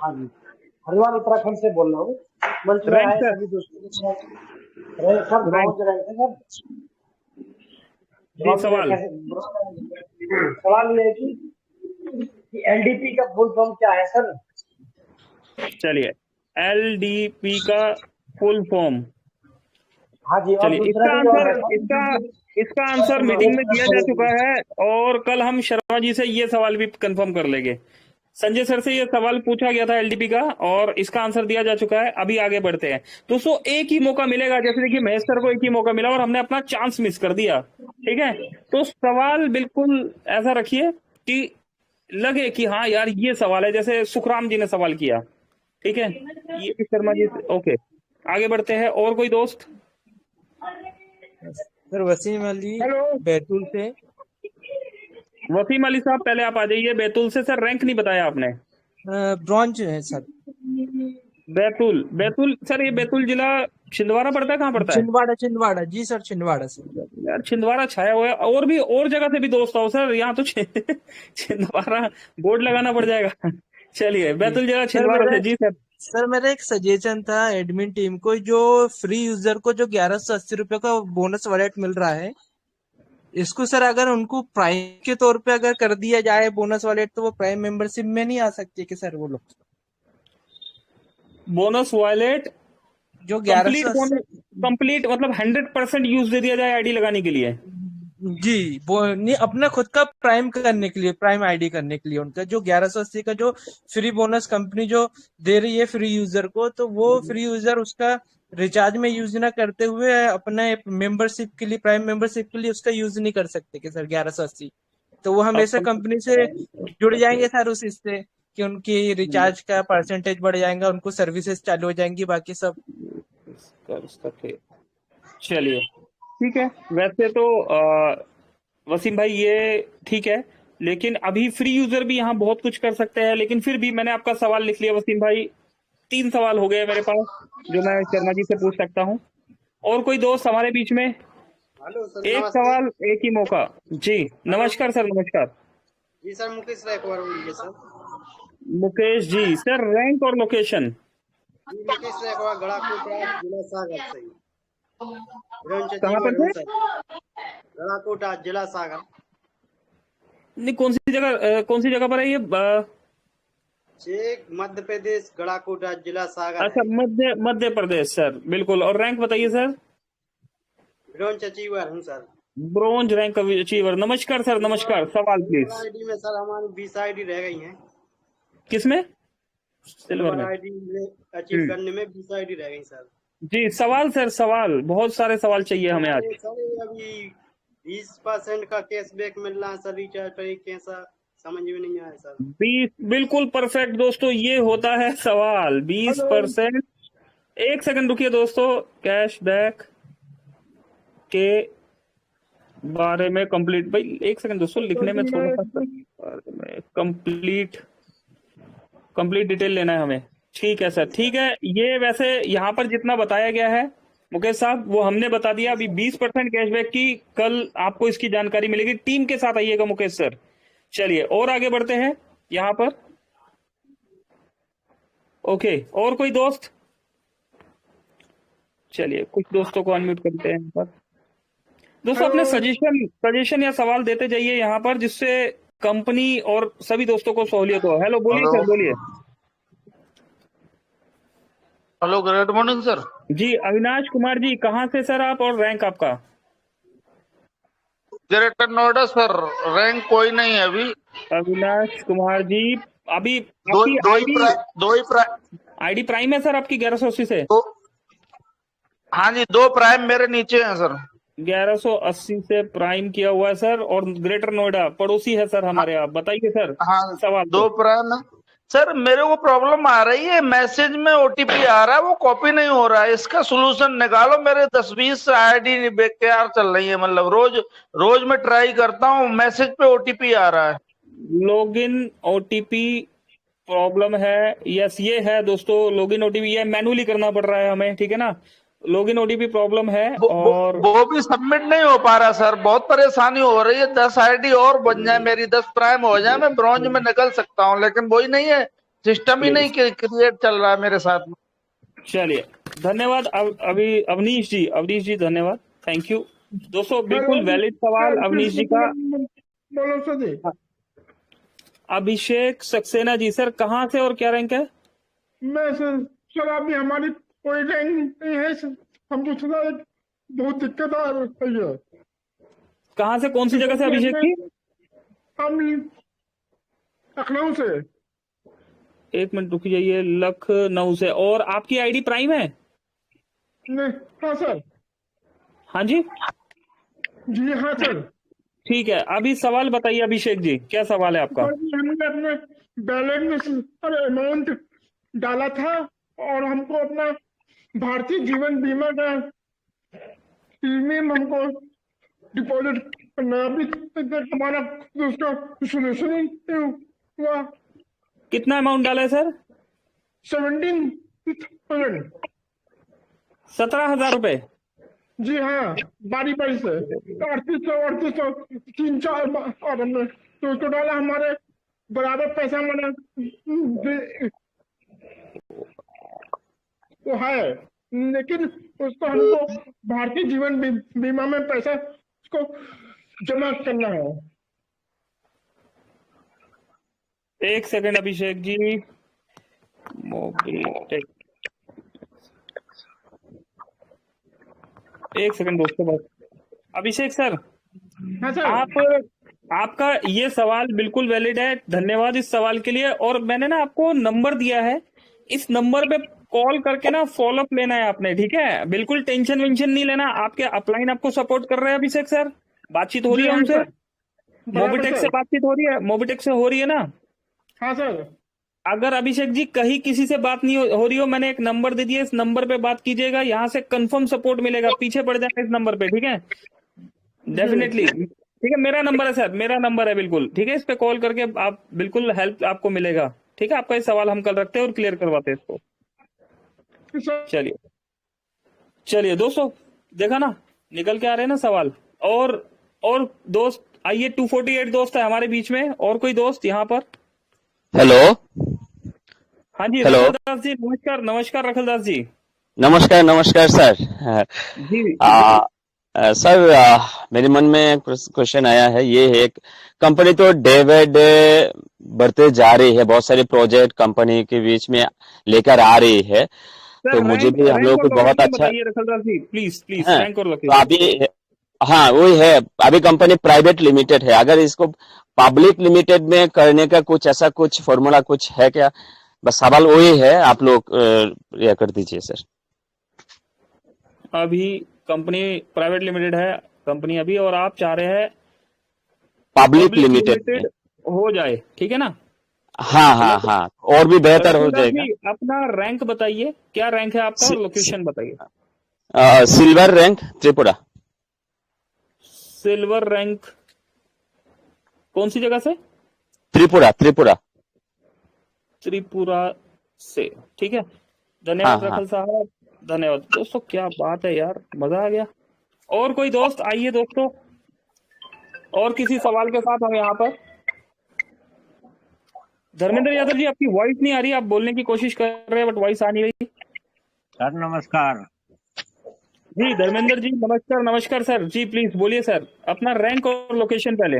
हाँ जी, हरिद्वार उत्तराखंड से बोल रहा हूँ। मंच में रैंक आए सर, सभी दोस्तों को। Rank sir rank bronze rank है सर। जी। ब्रॉन्ज रैंक सवाल, है सर। सवाल ये है कि एलडीपी का फुल फॉर्म क्या है सर? चलिए, एलडीपी का फुल फॉर्म। हाँ जी, और चलिए दूसरा इसका भी और आंसर, है सर। इसका आंसर मीटिंग में दिया जा चुका है, और कल हम शर्मा जी से ये सवाल भी कंफर्म कर लेंगे। संजय सर से ये सवाल पूछा गया था एलडीपी का, और इसका आंसर दिया जा चुका है। अभी आगे बढ़ते हैं दोस्तों, एक ही मौका मिलेगा, जैसे देखिए महेश सर को एक ही मौका मिला और हमने अपना चांस मिस कर दिया, ठीक है। तो सवाल बिल्कुल ऐसा रखिए कि लगे कि हाँ यार ये सवाल है, जैसे सुखराम जी ने सवाल किया, ठीक है। ये भी शर्मा जी से, ओके। आगे बढ़ते हैं, और कोई दोस्त? सर वसीम अली, हेलो बैतूल से। वसीम अली साहब, पहले आप आ जाइए बैतूल से। सर रैंक नहीं बताया आपने। ब्रॉन्ज है सर। बैतूल, बैतूल सर, ये बैतूल जिला छिंदवाड़ा पड़ता है, कहाँ पड़ता है? छिंदवाड़ा, छिंदवाड़ा जी सर, छिंदवाड़ा से। यार छिंदवाड़ा छाया हुआ है, और भी और जगह से भी दोस्त आओ सर, यहाँ तो छिंदवाड़ा बोर्ड लगाना पड़ जाएगा। चलिए, जी बैतूल जिला सर, छिंदवाड़ा से, जी सर। मेरा एक सजेशन था एडमिन टीम को, जो फ्री यूजर को जो 1180 रुपए का बोनस वॉलेट मिल रहा है, इसको सर अगर उनको प्राइम के तौर पे अगर कर दिया जाए बोनस वॉलेट, तो वो प्राइम मेंबरशिप में नहीं आ सकते कि सर वो लोग? बोनस वॉलेट जो कंप्लीट 1180। कंप्लीट मतलब 100% यूज दे दिया जाए आईडी लगाने के लिए। जी, वो नहीं, अपना खुद का प्राइम करने के लिए, प्राइम आईडी करने के लिए, उनका जो 1180 का जो फ्री बोनस कंपनी जो दे रही है फ्री यूजर को, तो वो फ्री यूजर उसका रिचार्ज में यूज ना करते हुए अपने मेंबरशिप के लिए, प्राइम मेंबरशिप के लिए उसका यूज नहीं कर सकते कि सर 1180। तो वो अब हमेशा कंपनी से जुड़ जाएंगे सर उस इससे, कि उनकी रिचार्ज का परसेंटेज बढ़ जाएगा, उनको सर्विसेज चालू हो जाएंगी, बाकी सब। कर सके। चलिए ठीक है, वैसे तो वसीम भाई ये ठीक है, लेकिन अभी फ्री यूजर भी यहाँ बहुत कुछ कर सकते हैं, लेकिन फिर भी मैंने आपका सवाल लिख लिया वसीम भाई। 3 सवाल हो गए मेरे पास जो मैं शर्मा जी से पूछ सकता हूँ। और कोई दोस्त हमारे बीच में? हेलो सर, एक नमस्ते। सवाल एक ही मौका जी। नमस्कार सर, नमस्कार। जी सर, मुकेश राय कुमार बोलिए sir. Mukesh ji, sir rank और लोकेशन? जी, मुकेश राय कुमार, गड़ाकोटा, जिला सागर से। कहाँ पर थे? गड़ाकोटा, जिला सागर। नहीं, कौन सी जगह पर है ये? चेक मध्य प्रदेश, गड़ाकोटा, जिला सागर अच्छा, है। मध्य प्रदेश सर, बिल्कुल। और रैंक बताइए सर? ब्रॉन्ज अचीवर हूँ सर। Bronze rank achiever. नमस्कार सर, नमस्कार। सवाल प्लीज। आईडी में सर हमारी 20 आईडी रह गई हैं। किसमें? सिल्वर में। आईडी अचीव करने में 20 आईडी रह गई सर। जी, सवाल सर, सवाल बहुत सारे सवाल चाहिए हमें आज। सर अभी 20% का कैशबैक मिल रहा है सर, रिचार्ज पर कैसा समझ में नहीं आया सर। 20, बिल्कुल परफेक्ट दोस्तों, ये होता है सवाल। 20%। एक सेकंड रुकिए दोस्तों, कैशबैक के बारे में कंप्लीट भाई, एक सेकंड दोस्तों, लिखने में थोड़ा सा कंप्लीट डिटेल लेना है हमें। ठीक है सर, ठीक है। ये वैसे यहाँ पर जितना बताया गया है मुकेश साहब, वो हमने बता दिया। अभी 20% कैशबैक की कल आपको इसकी जानकारी मिलेगी। टीम के साथ आइएगा मुकेश सर। चलिए और आगे बढ़ते हैं यहाँ पर। ओके, और कोई दोस्त? चलिए कुछ दोस्तों को अनम्यूट करते हैं यहाँ पर। दोस्तों अपने सजेशन या सवाल देते जाइए यहाँ पर, जिससे कंपनी और सभी दोस्तों को सहूलियत हो। हेलो, बोलिए सर, बोलिए। Hello, good morning sir. जी, अविनाश कुमार जी, कहाँ से सर आप, और रैंक आपका? ग्रेटर नोएडा सर, रैंक कोई नहीं है अभी। अविनाश कुमार जी, अभी दो आपकी ही आईडी प्राइम है सर आपकी 1180 से? हाँ जी, 2 प्राइम मेरे नीचे हैं सर। 1180 से प्राइम किया हुआ है सर, और ग्रेटर नोएडा पड़ोसी है सर हमारे। आप बताइए सर। हाँ, सवाल 2 प्राइम है सर। मेरे को प्रॉब्लम आ रही है, मैसेज में ओटीपी आ रहा है, वो कॉपी नहीं हो रहा है। इसका सोल्यूशन निकालो। मेरे 10-20 आईडी बेकार चल रही है, मतलब रोज मैं ट्राई करता हूँ, मैसेज पे ओटीपी आ रहा है। लॉगिन ओटीपी प्रॉब्लम है? यस, ये है दोस्तों, लॉगिन ओटीपी ये मैनुअली करना पड़ रहा है हमें, ठीक है ना। लॉगिन ओटीपी प्रॉब्लम है, और वो भी सबमिट नहीं हो पा रहा सर। बहुत परेशानी हो रही है। 10 आईडी और बन जाए, मेरी 10 प्राइम हो जाए, मैं ब्रॉन्ज में निकल सकता हूँ, लेकिन वही नहीं है, सिस्टम ही नहीं क्रिएट चल रहा है मेरे साथ में। चलिए धन्यवाद। अवनीश जी धन्यवाद, थैंक यू। दोस्तों बिल्कुल वैलिड सवाल अवनीश जी का। बोलो सर। अभिषेक सक्सेना जी, सर कहाँ से और क्या रैंक है? मैं सर अभी हमारी कोई रैंक नहीं है सर, हमको थोड़ा बहुत दिक्कत आ रही है। कहाँ से, कौन सी जगह से अभिषेक जी? हम लखनऊ से। एक मिनट रुक जाइए, लखनऊ से। और आपकी आईडी प्राइम है? नहीं, हाँ सर। हाँ जी, जी हाँ सर। ठीक है। अभी सवाल बताइए अभिषेक जी, क्या सवाल है आपका? हमने अपने बैलेंस में सर अमाउंट डाला था, और हमको अपना भारतीय जीवन बीमा का प्रीमियम हमको डिपॉजिट करना। अभी तक हमारा उसका सोल्यूशन ही नहीं हुआ। कितना अमाउंट डाला है सर? 17,000। 17,000 रुपए? जी हाँ, बारी से 3800 3-4 और हमने तो उसको डाला, हमारे बराबर पैसा मैंने वो है, लेकिन उसको हमको भारतीय जीवन बीमा में पैसा उसको जमा करना है। एक सेकंड अभिषेक जी, मोबिटेक, एक सेकंड दोस्तों बस। अभिषेक सर, हाँ सर। आपका ये सवाल बिल्कुल वैलिड है, धन्यवाद इस सवाल के लिए। और मैंने ना आपको नंबर दिया है, इस नंबर पे कॉल करके ना फॉलोअप लेना है आपने, ठीक है। बिल्कुल टेंशन वेंशन नहीं लेना। आपके अपलाइन आपको सपोर्ट कर रहे हैं अभिषेक सर, बातचीत हो रही है उनसे? मोबिटेक से बातचीत हो रही है? मोबिटेक से हो रही है ना? हाँ सर। अगर अभिषेक जी कहीं किसी से बात नहीं हो रही हो, मैंने एक नंबर दे दिया, इस नंबर पे बात कीजिएगा, यहाँ से कंफर्म सपोर्ट मिलेगा, पीछे पड़ जाएगा इस नंबर पे, ठीक है? डेफिनेटली, ठीक है, मेरा नंबर है सर, मेरा नंबर है बिल्कुल, ठीक है, इस पे कॉल करके आप बिल्कुल हेल्प आपको मिलेगा, ठीक है? आपका ये सवाल हम कल रखते हैं और क्लियर करवाते हैं इसको। चलिए चलिए दोस्तों, देखा ना, निकल के आ रहे हैं ना सवाल। और दोस्त आइए, 248 दोस्त है हमारे बीच में, और कोई दोस्त यहाँ पर? हेलो। हाँ जी, हेलो। रखलदास जी, नमस्कार नमस्कार रखलदास जी। नमस्कार नमस्कार सर। जी सर, मेरे मन में एक क्वेश्चन आया है, ये है, कंपनी तो डे बाय डे बढ़ते जा रही है, बहुत सारे प्रोजेक्ट कंपनी के बीच में लेकर आ रही है, सर, तो मुझे भी हम लोगों को बहुत अच्छा बताइए रखलदास जी, प्लीज प्लीज है। रैंक और तो लोकेशन। अभी हाँ वही है, अभी कंपनी प्राइवेट लिमिटेड है, अगर इसको पब्लिक लिमिटेड में करने का कुछ ऐसा कुछ फॉर्मूला कुछ है क्या? बस सवाल वही है, आप लोग यह कर दीजिए सर। अभी कंपनी प्राइवेट लिमिटेड है कंपनी अभी, और आप चाह रहे हैं पब्लिक लिमिटेड हो जाए, ठीक है ना? हाँ हाँ हाँ, और भी बेहतर हो जाएगा। अपना रैंक बताइए, क्या रैंक है आपका, और लोकेशन बताइए। Silver rank Tripura. Silver rank कौन सी जगह से? त्रिपुरा त्रिपुरा त्रिपुरा से, ठीक है। धन्यवाद हाँ, रखल साहब, धन्यवाद दोस्तों, क्या बात है यार, मजा आ गया। और कोई दोस्त आइए दोस्तों, और किसी सवाल के साथ हम यहाँ पर। धर्मेंद्र यादव जी, आपकी वॉइस नहीं आ रही, आप बोलने की कोशिश कर रहे हैं बट वॉइस आ नहीं रही। सर नमस्कार। जी धर्मेंद्र जी, नमस्कार नमस्कार सर जी, प्लीज बोलिए सर, अपना रैंक और लोकेशन पहले।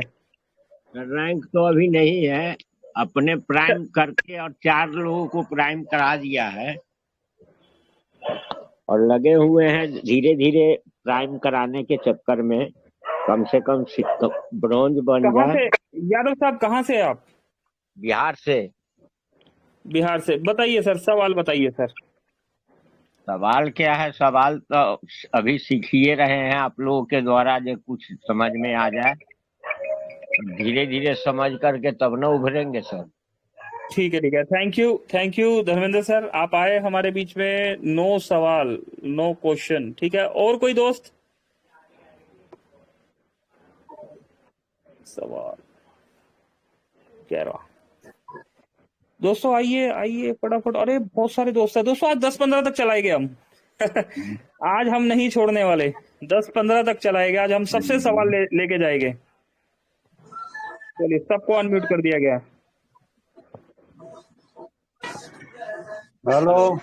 रैंक तो अभी नहीं है, अपने प्राइम करके और 4 लोगों को प्राइम करा दिया है, और लगे हुए हैं धीरे धीरे प्राइम कराने के चक्कर में कम से कम ब्रॉन्ज बन जाए। यादव साहब कहाँ से आप? बिहार से। बिहार से, बताइए सर, सवाल बताइए सर। सवाल क्या है, सवाल तो अभी सीख ही रहे हैं आप लोगों के द्वारा, जो कुछ समझ में आ जाए, धीरे धीरे समझ करके तब न उभरेंगे सर। ठीक है, थैंक यू धर्मेंद्र सर, आप आए हमारे बीच में। नो सवाल, नो क्वेश्चन, ठीक है। और कोई दोस्त? सवाल कह रहा दोस्तों, आइए फटाफट। अरे बहुत सारे दोस्त हैं दोस्तों, आज 10-15 तक चलाएंगे हम आज हम नहीं छोड़ने वाले, 10-15 तक चलाएंगे आज हम, सबसे सवाल लेके जाएंगे। चलिए, सबको अनम्यूट कर दिया गया। हेलो,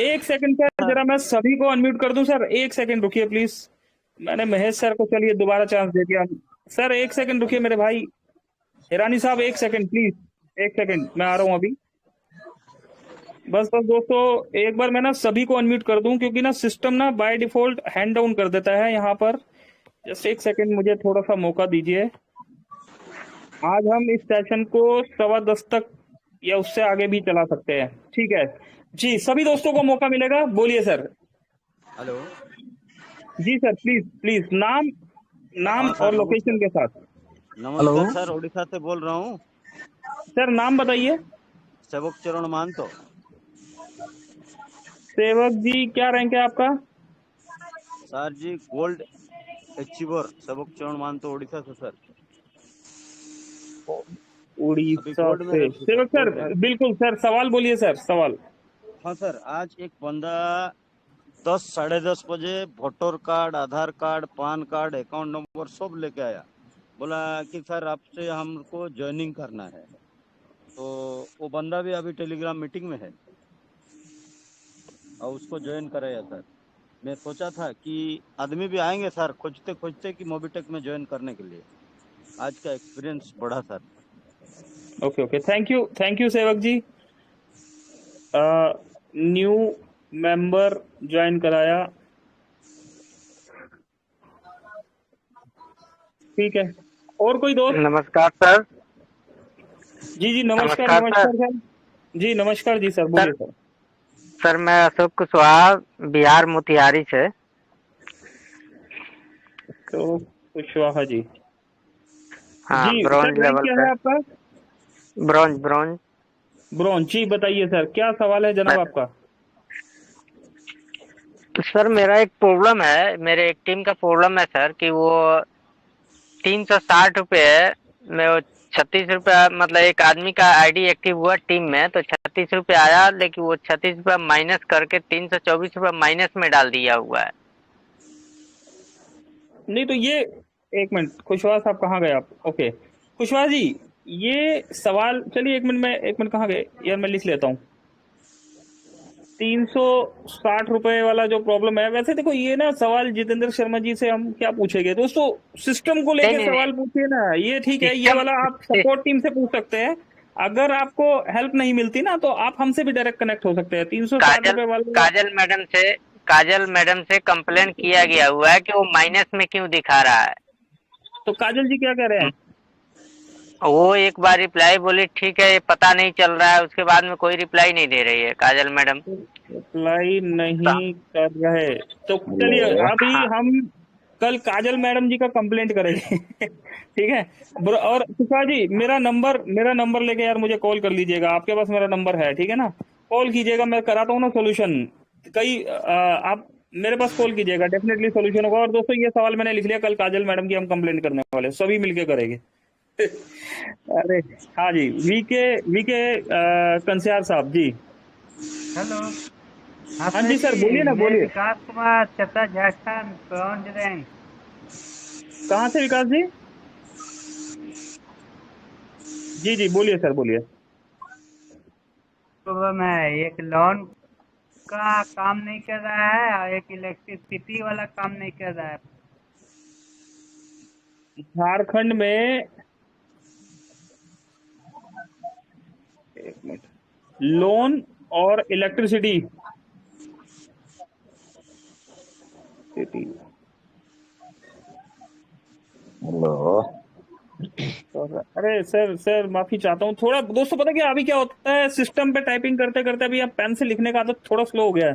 एक सेकंड सर, जरा मैं सभी को अनम्यूट कर दूं सर, एक सेकंड रुकिए प्लीज। मैंने महेश सर को चलिए दोबारा चांस दे दिया सर, एक सेकंड रुकिए मेरे भाई। ईरानी साहब एक सेकंड प्लीज, एक सेकंड, मैं आ रहा हूं अभी। बस दोस्तों, एक बार मैं ना सभी को अनम्यूट कर दूं, क्योंकि ना सिस्टम ना बाय डिफॉल्ट हैंड डाउन कर देता है यहाँ पर। जस्ट एक सेकंड, मुझे थोड़ा सा मौका दीजिए। आज हम इस सेशन को 10:15 तक या उससे आगे भी चला सकते हैं, ठीक है जी। सभी दोस्तों को मौका मिलेगा, बोलिए सर। हेलो जी सर, प्लीज नाम और लोकेशन के साथ। नमस्कार सर, उड़ीसा से बोल रहा हूँ सर। नाम बताइए। सेवक चरण मानतो। सेवक जी, क्या रैंक है आपका? सर जी गोल्ड अचीवर, सेवक चरण मानतो, उड़ीसा से सर। उड़ीसा से सेवक सर, बिल्कुल सर, सवाल बोलिए सर, सवाल। हाँ सर, आज एक बंदा 10-10:30 बजे voter card, Aadhaar card, PAN card, account number सब लेके आया, बोला कि सर आपसे हमको ज्वाइनिंग करना है। तो वो बंदा भी अभी टेलीग्राम मीटिंग में है और उसको ज्वाइन कराया सर। मैं सोचा था कि आदमी भी आएंगे सर खोजते खोजते कि मोबिटेक में ज्वाइन करने के लिए। आज का एक्सपीरियंस बढ़ा सर। ओके, थैंक यू सेवक जी। न्यू मेंबर ज्वाइन कराया, ठीक है। और कोई दोस्त? नमस्कार सर। जी नमस्कार सर। जी नमस्कार जी सर, बोलिए सर। सर मैं अशोक कुशवाहा, बिहार मोतिहारी से। तो कुशवाहा जी, हाँ, जी ब्रॉन्ज सर, लेवल क्या पे है आपका? ब्रॉन्ज। ब्रॉन्ज जी, बताइए सर, क्या सवाल है जनाब आपका? सर मेरा एक प्रॉब्लम है, मेरे एक टीम का प्रॉब्लम है सर कि वो 360 रुपये है। मैं वो 36 रुपया, मतलब एक आदमी का आईडी एक्टिव हुआ टीम में तो 36 रुपये आया, लेकिन वो 36 रुपया माइनस करके 324 रुपया माइनस में डाल दिया हुआ है। नहीं तो ये, एक मिनट, कुशवाहा साहब कहाँ गए आप? ओके कुशवाहा जी, ये सवाल, चलिए एक मिनट कहाँ गए यार, मैं लिख लेता हूँ। 360 रुपए वाला जो प्रॉब्लम है, वैसे देखो ये ना सवाल जितेंद्र शर्मा जी से हम क्या पूछेंगे दोस्तों, सिस्टम को लेके नहीं सवाल पूछिए ना, ये ठीक है, ये वाला आप सपोर्ट टीम से पूछ सकते हैं। अगर आपको हेल्प नहीं मिलती ना तो आप हमसे भी डायरेक्ट कनेक्ट हो सकते हैं। 360 रुपए वाला काजल मैडम से कंप्लेन किया गया हुआ है कि वो माइनस में क्यों दिखा रहा है। तो काजल जी क्या कह रहे हैं? वो एक बार रिप्लाई बोली ठीक है, ये पता नहीं चल रहा है, उसके बाद में कोई रिप्लाई नहीं दे रही है काजल मैडम। रिप्लाई नहीं कर रहे तो चलिए अभी हम कल काजल मैडम जी का कंप्लेंट करेंगे ठीक है। और सुषा जी, मेरा नंबर लेके यार मुझे कॉल कर लीजिएगा, आपके पास मेरा नंबर है, ठीक है ना? कॉल कीजिएगा, मैं कराता हूँ ना सोल्यूशन। आप मेरे पास कॉल कीजिएगा, डेफिनेटली सोल्यूशन होगा। और दोस्तों ये सवाल मैंने लिख लिया, कल काजल मैडम की हम कंप्लेंट करने वाले, सभी मिलके करेंगे अरे हाँ जी, वीके कंसियार साहब जी। हेलो। हाँ जी सर, बोलिए ना, बोलिए। विकास कुमार छत्ता झारखंड ब्रॉन्ज रैंक। कहाँ से विकास जी? जी बोलिए सर, बोलिए। प्रॉब्लम है, एक लोन का काम नहीं कर रहा है और एक इलेक्ट्रिसिटी वाला काम नहीं कर रहा है। झारखंड में एक मिनट, लोन और इलेक्ट्रिसिटी, हेलो। अरे सर माफी चाहता हूँ थोड़ा दोस्तों, पता क्या अभी क्या होता है, सिस्टम पे टाइपिंग करते करते अभी आप पेन से लिखने का आदत थोड़ा स्लो हो गया है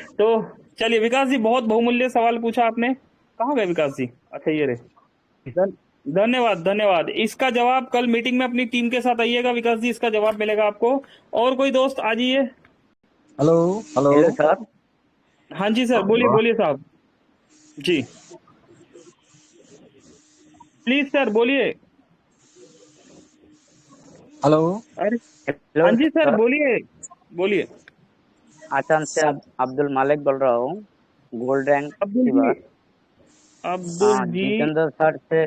तो चलिए विकास जी, बहुत बहुमूल्य सवाल पूछा आपने। कहाँ गए विकास जी? अच्छा ये रहे। धन्यवाद। इसका जवाब कल मीटिंग में अपनी टीम के साथ आइएगा विकास जी, इसका जवाब मिलेगा आपको। और कोई दोस्त आ जाइए। Hello sir. हाँ जी सर, बोलिए साहब जी, प्लीज सर बोलिए। हेलो। अरे हाँ जी सर, बोलिए। आचरण से अब्दुल मालिक बोल रहा हूँ, गोल्ड रैंक। अब्दुल जी जितेंद्र सर से।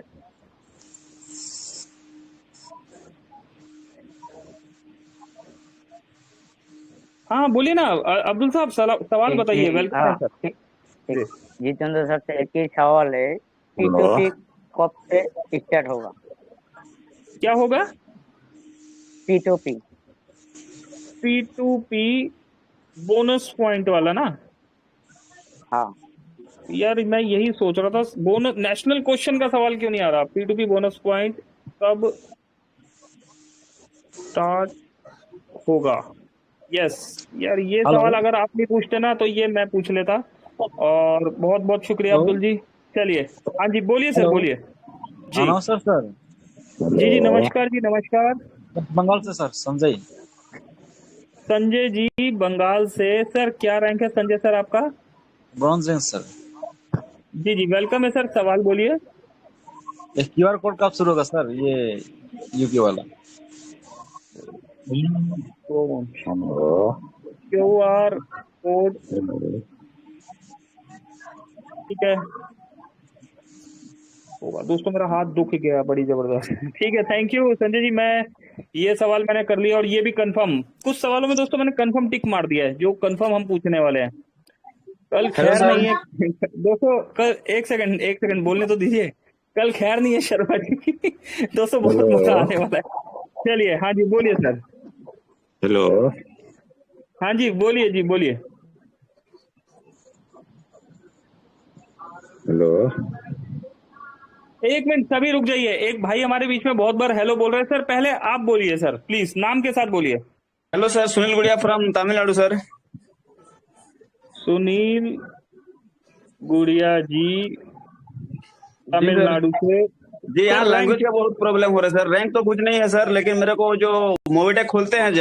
हाँ बोलिए ना अब्दुल साहब, सवाल बताइए। वेलकम है सर। जितेंद्र सर से एक ही सवाल है, P2P कब से स्टार्ट होगा? क्या होगा? P2P बोनस पॉइंट वाला ना? हाँ यार मैं यही सोच रहा था, बोनस नेशनल क्वेश्चन का सवाल क्यों नहीं आ रहा? P2P बोनस पॉइंट कब स्टार्ट होगा? यस यार, ये सवाल अगर आप नहीं पूछते ना तो ये मैं पूछ लेता। और बहुत बहुत शुक्रिया अब्दुल जी। चलिए हाँ जी, बोलिए सर, बोलिए जी। नमस्कार सर। जी नमस्कार जी, नमस्कार। बंगाल से सर, संजय जी बंगाल से। सर क्या रैंक है संजय सर आपका? Bronze rank sir. जी वेलकम है सर, सवाल बोलिए। QR कोड कब शुरू होगा सर, ये यूपी वाला? QR कोड, ठीक है होगा दोस्तों, मेरा हाथ दुख गया बड़ी जबरदस्त ठीक है, थैंक यू संजय जी। मैं ये सवाल मैंने कर लिया और ये भी कंफर्म, कुछ सवालों में दोस्तों मैंने कंफर्म टिक मार दिया है, जो कंफर्म हम पूछने वाले हैं। कल खैर नहीं है दोस्तों, कल एक सेकंड बोलने तो दीजिए। कल खैर नहीं है शर्मा जी दोस्तों, बहुत मजा आने वाला है। चलिए हाँ जी, बोलिए सर। हेलो। हाँ जी बोलिए हेलो। एक मिनट सभी रुक जाइए, एक भाई हमारे बीच में बहुत बार हेलो बोल रहे हैं सर, पहले आप बोलिए सर, प्लीज नाम के साथ बोलिए। हेलो सर, सुनील गुड़िया फ्रॉम तमिलनाडु सर। सुनील गुड़िया जी तमिलनाडु से, जी यहाँ सर लैंग्वेज रैंक का बहुत प्रॉब्लम हो रहा है सर। रैंक तो कुछ नहीं है सर, लेकिन मेरे को जो मोविटेक खोलते हैं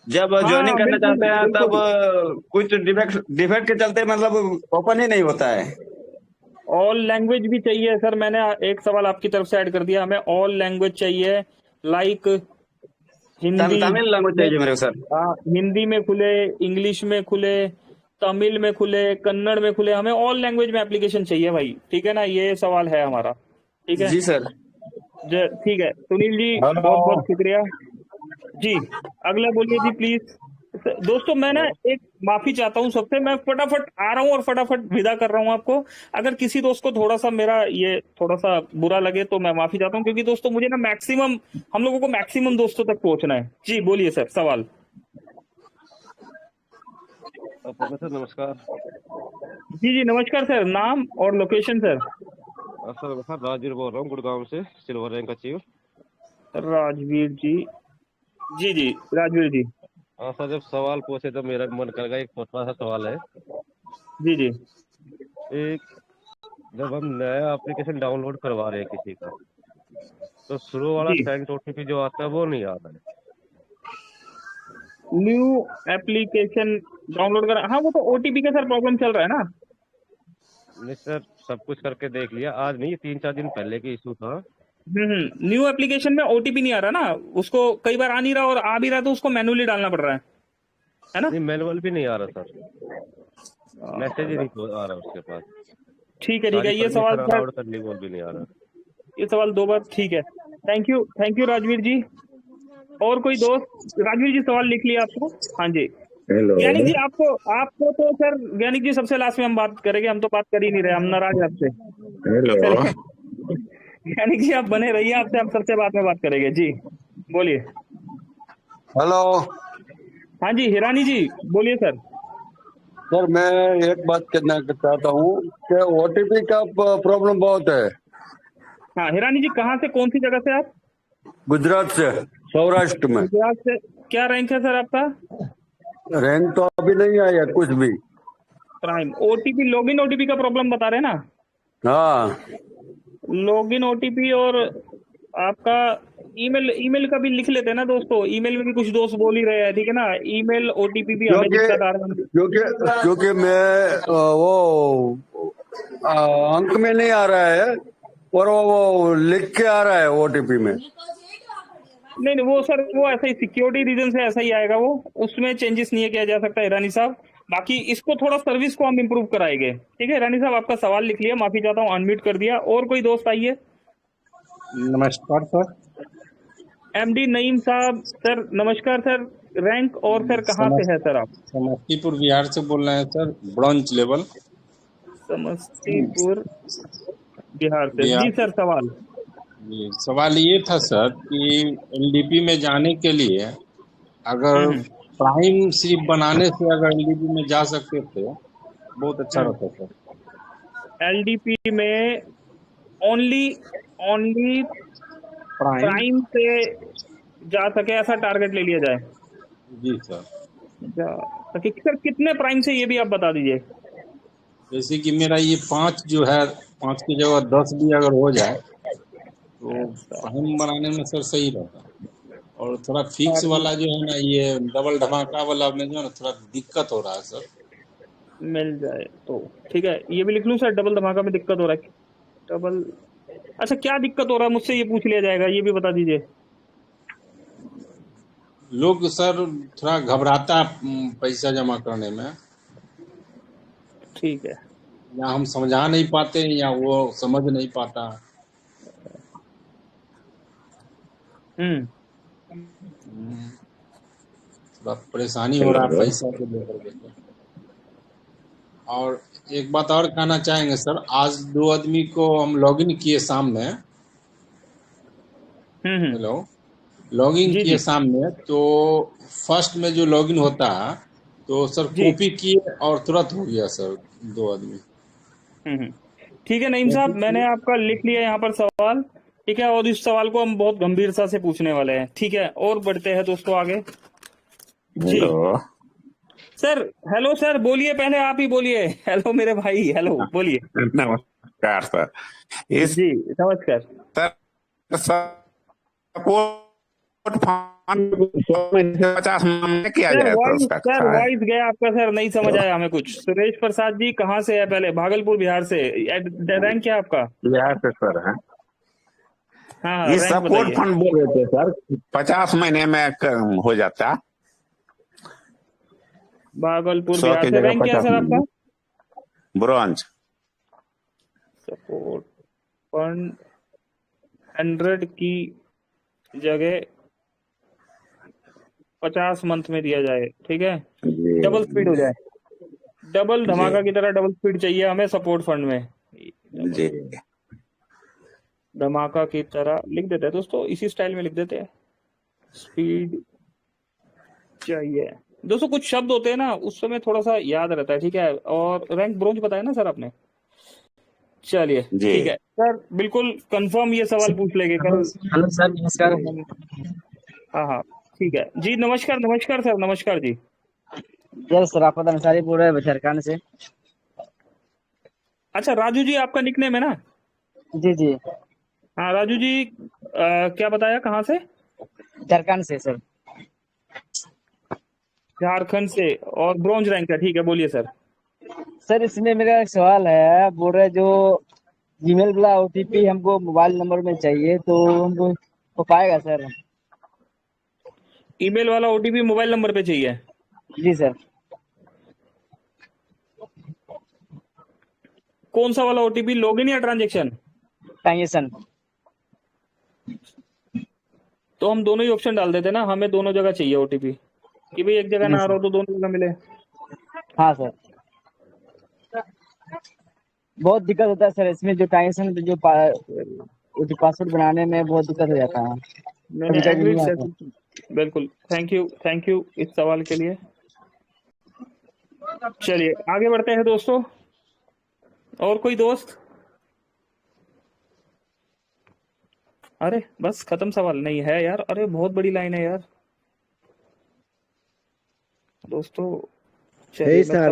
जब हाँ ज्वाइनिंग करना बिल्कुल चाहते हैं तब बिल्कुल कुछ डिफेक्ट के चलते मतलब ओपन ही नहीं होता है। ऑल लैंग्वेज भी चाहिए सर। मैंने एक सवाल आपकी तरफ से ऐड कर दिया, हमें ऑल लैंग्वेज चाहिए, लाइक हिंदी तमिल लैंग्वेज में, चाहिए मेरे को सर। हिंदी में खुले, इंग्लिश में खुले, तमिल में खुले, कन्नड़ में खुले, हमें ऑल लैंग्वेज में एप्लीकेशन चाहिए भाई। ठीक है ना, ये सवाल है हमारा। ठीक है जी सर। ठीक है सुनील जी, हेलो बहुत बहुत शुक्रिया जी। अगला बोलिए जी प्लीज। दोस्तों मैं ना एक माफी चाहता हूँ सबसे, मैं फटाफट आ रहा हूँ और फटाफट विदा कर रहा हूँ आपको। अगर किसी दोस्त को थोड़ा सा मेरा ये थोड़ा सा बुरा लगे तो मैं माफी चाहता हूँ, क्योंकि दोस्तों मुझे ना मैक्सिमम, हम लोगों को मैक्सिमम दोस्तों तक पहुंचना है। जी बोलिए सर सवाल। प्रोफेसर नमस्कार। जी जी नमस्कार सर, नाम और लोकेशन सर। सर राजवीर बोल रहा हूँ गुड़गांव से, सिल्वर रैंक अचीव। राजवीर जी, जी जी राजवीर जी। हाँ सर, जब सवाल पूछे तो मेरा मन कर गया। एक छोटा सा सवाल है। जी जी एक, जब हम नया एप्लीकेशन डाउनलोड करवा रहे हैं किसी का, तो शुरू वाला जी सेंड ओटीपी जो आता है वो नहीं आता है। न्यू एप्लीकेशन डाउनलोड करा, हाँ वो तो ओटीपी का सर प्रॉब्लम चल रहा है ना। नहीं सर, सब कुछ करके देख लिया, आज नहीं 3-4 दिन पहले की इशू था। न्यू एप्लीकेशन में ओटीपी नहीं आ रहा ना, उसको कई बार आ नहीं रहा, और आ भी रहा तो उसको मैनुअली डालना पड़ रहा है ना। नहीं मैनुअल भी नहीं आ रहा सर, मैसेज ही नहीं आ रहा उसके पास। ठीक है सारी ये सवाल परमिशन सर, अलाउड करनी वो भी नहीं आ रहा। ये सवाल 2 बार। ठीक है, थैंक यू राजवीर जी। और कोई दोस्त? राजवीर जी सवाल लिख लिया आपको? हाँ जी। हेलो ज्ञानिक जी आपको तो सर, ज्ञानिक जी सबसे लास्ट में हम बात करेंगे, हम तो बात कर ही नहीं रहे, हम नाराज हैं आपसे। हेलो चलिए ज्ञानिक जी आप बने रहिए, आपसे हम सबसे बाद में बात करेंगे। जी बोलिए। हेलो हाँ जी हिरानी जी बोलिए सर। सर, मैं एक बात कहना चाहता हूँ कि ओटीपी का प्रॉब्लम बहुत है। हाँ हिरानी जी, कहाँ से, कौन सी जगह से आप? गुजरात से, सौराष्ट्र में। गुजरात से। क्या रैंक है सर आपका? रैंक तो अभी नहीं आया कुछ भी। प्राइम। ओटीपी, लॉगिन ओटीपी का प्रॉब्लम बता रहे हैं ना? हाँ, लॉगिन ओटीपी, और आपका ईमेल का भी लिख लेते हैं ना दोस्तों, ईमेल में भी कुछ दोस्त बोल ही रहे हैं। ठीक है ना, ईमेल ओटीपी भी हमें दिक्कत आ रहा है। क्योंकि मैं वो अंक में नहीं आ रहा है, और वो लिख के आ रहा है ओटीपी में। नहीं वो सर, वो ऐसा ही सिक्योरिटी रीजन से ऐसा ही आएगा, वो उसमें चेंजेस नहीं किया जा सकता ईरानी साहब। बाकी इसको थोड़ा सर्विस को हम इम्प्रूव कराएंगे। ठीक है ईरानी साहब, आपका सवाल लिख लिया, माफी चाहता हूँ, अनम्यूट कर दिया। और कोई दोस्त आइए। नमस्कार सर। एमडी नईम साहब सर, नमस्कार सर। रैंक और सर कहाँ से है सर आप? समस्तीपुर बिहार से बोल रहे हैं sir, bronze level. Samastipur Bihar से। जी सर सवाल। सवाल ये था सर कि एलडीपी में जाने के लिए अगर प्राइम सिर्फ बनाने से अगर एलडीपी में जा सकते थे बहुत अच्छा रहता सर। एलडीपी में ओनली प्राइम से जा सके ऐसा टारगेट ले लिया जाए। जी सर। सर कितने प्राइम से ये भी आप बता दीजिए। जैसे कि मेरा ये 5 जो है, 5 की जगह 10 भी अगर हो जाए तो प्राइम बनाने में सर सही रहता। और थोड़ा फिक्स वाला जो है ना, ये डबल धमाका वाला में जो है ना थोड़ा दिक्कत हो रहा है सर। मिल जाए तो ठीक है, ये भी लिख लूं सर, डबल धमाका में दिक्कत हो रहा है। डबल, अच्छा क्या दिक्कत हो रहा है मुझसे ये पूछ लिया जाएगा, ये भी बता दीजिए। लोग सर थोड़ा घबराता पैसा जमा करने में। ठीक है, या हम समझा नहीं पाते या वो समझ नहीं पाता। थोड़ा परेशानी हो रहा है पैसा को लेकर के। और एक बात और कहना चाहेंगे सर, आज 2 आदमी को हम लॉगिन किए सामने। हेलो, लॉगिन किए सामने, तो फर्स्ट में जो लॉगिन होता है तो सर कॉपी किए और तुरंत हो गया सर 2 आदमी। ठीक है नईम साहब, मैंने आपका लिख लिया यहाँ पर सवाल। ठीक है, और इस सवाल को हम बहुत गंभीरता से पूछने वाले हैं। ठीक है, और बढ़ते हैं दोस्तों आगे। जी सर हेलो सर, बोलिए, पहले आप ही बोलिए। हेलो मेरे भाई, हेलो बोलिए। नमस्कार सर। इस जी नमस्कार। सपोर्ट फंड 50 में किया सर जाए तो वॉइस उसका सर क्या है? वॉइस गया आपका सर, नहीं समझ आया हमें कुछ। सुरेश प्रसाद जी कहाँ से है? पहले भागलपुर बिहार से। रैंक क्या है आपका? बिहार से सर है। हाँ ये रैंक सपोर्ट बताइए। फंड बोल रहे थे सर, 50 महीने में हो जाता, भागलपुर 100 बिहार की से। जगह रैंक क्या है 50 सर आपका? ब्रॉन्ज। सपोर्ट फंड 100 की जगह 50 मंथ में दिया जाए, ठीक है। डबल स्पीड हो जाए, डबल धमाका की तरह डबल स्पीड चाहिए हमें सपोर्ट फंड में। जी धमाका की तरह लिख देते हैं दोस्तों, इसी स्टाइल में लिख देते हैं। स्पीड चाहिए दोस्तों। कुछ शब्द होते हैं ना, उस समय थोड़ा सा याद रहता है, ठीक है। और रैंक ब्रोंज बताया ना सर आपने? चलिए जी। ठीक है सर, बिल्कुल कंफर्म ये सवाल पूछ लेंगे कल। हेलो सर, नमस्कार। हाँ हाँ ठीक है जी। नमस्कार नमस्कार सर, नमस्कार जी। जय सराफत अंसारी बोल रहे हैं झारखंड से। अच्छा राजू जी आपका निकनेम है ना? जी जी, हाँ राजू जी, क्या बताया, कहाँ से? झारखंड से सर। झारखंड से, और ब्रॉन्ज रैंक है, ठीक है बोलिए सर। सर इसमें मेरा एक सवाल है, बोल रहे जो जीमेल वाला ओटीपी हमको मोबाइल नंबर में चाहिए, तो हमको हो पाएगा सर? ईमेल वाला ओटीपी मोबाइल नंबर पे चाहिए? जी सर। कौन सा वाला ओटीपी, लॉगिन या ट्रांजेक्शन? ट्रांजेक्शन। तो हम दोनों ही ऑप्शन डाल देते ना, हमें दोनों जगह चाहिए ओटीपी, कि भाई एक जगह ना आ रहा हो तो दोनों जगह मिले। हाँ सर। बहुत दिक्कत होता है सर इसमें, जो ट्रांजेक्शन जो पासवर्ड बनाने में बहुत दिक्कत हो जाता है। मैंने कभी कभी एग्रीड नहीं सर, आता। बिल्कुल। थैंक यू इस सवाल के लिए। चलिए आगे बढ़ते हैं दोस्तों। और कोई दोस्त? अरे बस खत्म सवाल? नहीं है यार, अरे बहुत बड़ी लाइन है यार दोस्तों। चलिए मैं सर,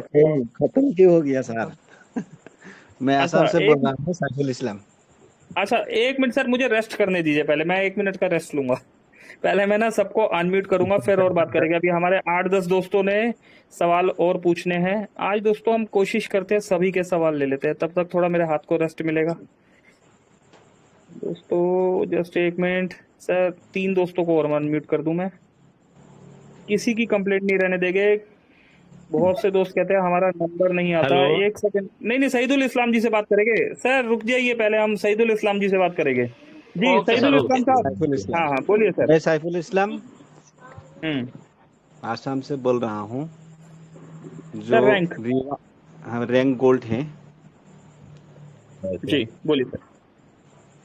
खत्म क्यों हो गया सर? मैं अच्छा आसाम से एक बोल रहा हूँ, साइफुल इस्लाम। अच्छा 1 मिनट सर, मुझे रेस्ट करने दीजिए पहले। मैं 1 मिनट का रेस्ट लूंगा पहले। मैं ना सबको अनम्यूट करूंगा, फिर और बात करेंगे। अभी हमारे 8-10 दोस्तों ने सवाल और पूछने हैं आज दोस्तों। हम कोशिश करते हैं सभी के सवाल ले लेते हैं, तब तक थोड़ा मेरे हाथ को रेस्ट मिलेगा दोस्तों। जस्ट 1 मिनट सर, 3 दोस्तों को और अनम्यूट कर दूं मैं। किसी की कंप्लेंट नहीं रहने देंगे। बहुत से दोस्त कहते हैं हमारा नंबर नहीं आता। हेलो। 1 सेकंड, नहीं सईदुल इस्लाम जी से बात करेंगे सर, रुक जाइए पहले, हम सईदुल इस्लाम जी से बात करेंगे। जी ओके सईदुल सर, इस्लाम ओके। साहब। साइफुल इस्लाम। हाँ बोलिए सर। मैं साइफुल इस्लाम हम्म आसाम से बोल रहा हूँ। जो सर रैंक? रैंक गोल्ड है। जी बोलिए सर।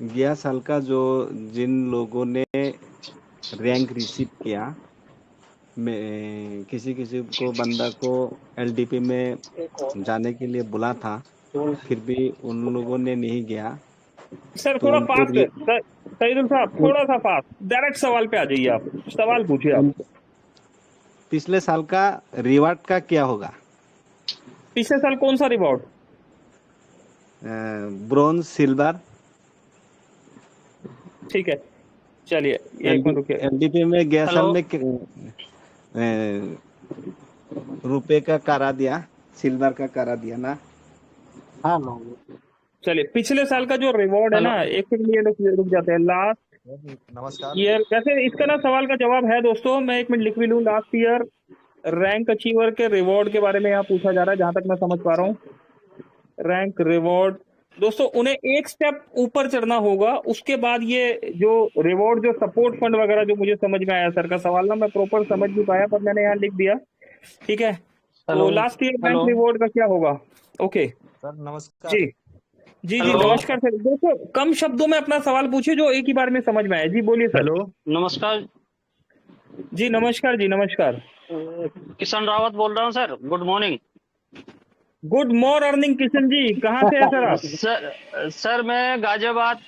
11 साल का जो जिन लोगों ने रैंक रिसीव किया, मैं किसी को बंदा को एलडीपी में जाने के लिए बुला था, फिर भी उन लोगों ने नहीं गया। सर तो थोड़ा उनको फास्ट सईदुल साहब, थोड़ा सा फास्ट, डायरेक्ट सवाल पे आ जाइए। आप सवाल पूछिए आप। पिछले साल का रिवार्ड का क्या होगा? पिछले साल कौन सा रिवॉर्ड? Bronze, silver. ठीक है चलिए 1 मिनट रुकिए। एलडीपी में गया साल में रुपए का करा दिया, सिल्वर का करा दिया ना। हाँ चलिए पिछले साल का जो रिवॉर्ड है ना, एक सेकंड लिए रुक जाते हैं। लास्ट नमस्कार। ईयर, वैसे इसका ना सवाल का जवाब है दोस्तों, मैं 1 मिनट लिख भी लूँ। लास्ट ईयर रैंक अचीवर के रिवॉर्ड के बारे में यहाँ पूछा जा रहा है, जहां तक मैं समझ पा रहा हूँ। रैंक रिवॉर्ड दोस्तों, उन्हें एक स्टेप ऊपर चढ़ना होगा, उसके बाद ये जो रिवॉर्ड, जो सपोर्ट फंड वगैरह, जो मुझे समझ में आया सर का सवाल ना, मैं प्रॉपर समझ नहीं पाया, पर मैंने यहाँ लिख दिया, ठीक है। तो लास्ट ईयर रैंक रिवॉर्ड का क्या होगा? ओके सर नमस्कार। जी जी जी नमस्कार सर। दोस्तों कम शब्दों में अपना सवाल पूछिए, जो एक ही बार में समझ में आए। जी बोलिए सर। हेलो नमस्कार जी नमस्कार जी, नमस्कार। किशन रावत बोल रहा हूँ sir, good morning. Good morning Kishan ji, कहाँ से है सर आप? सर मैं गाजियाबाद।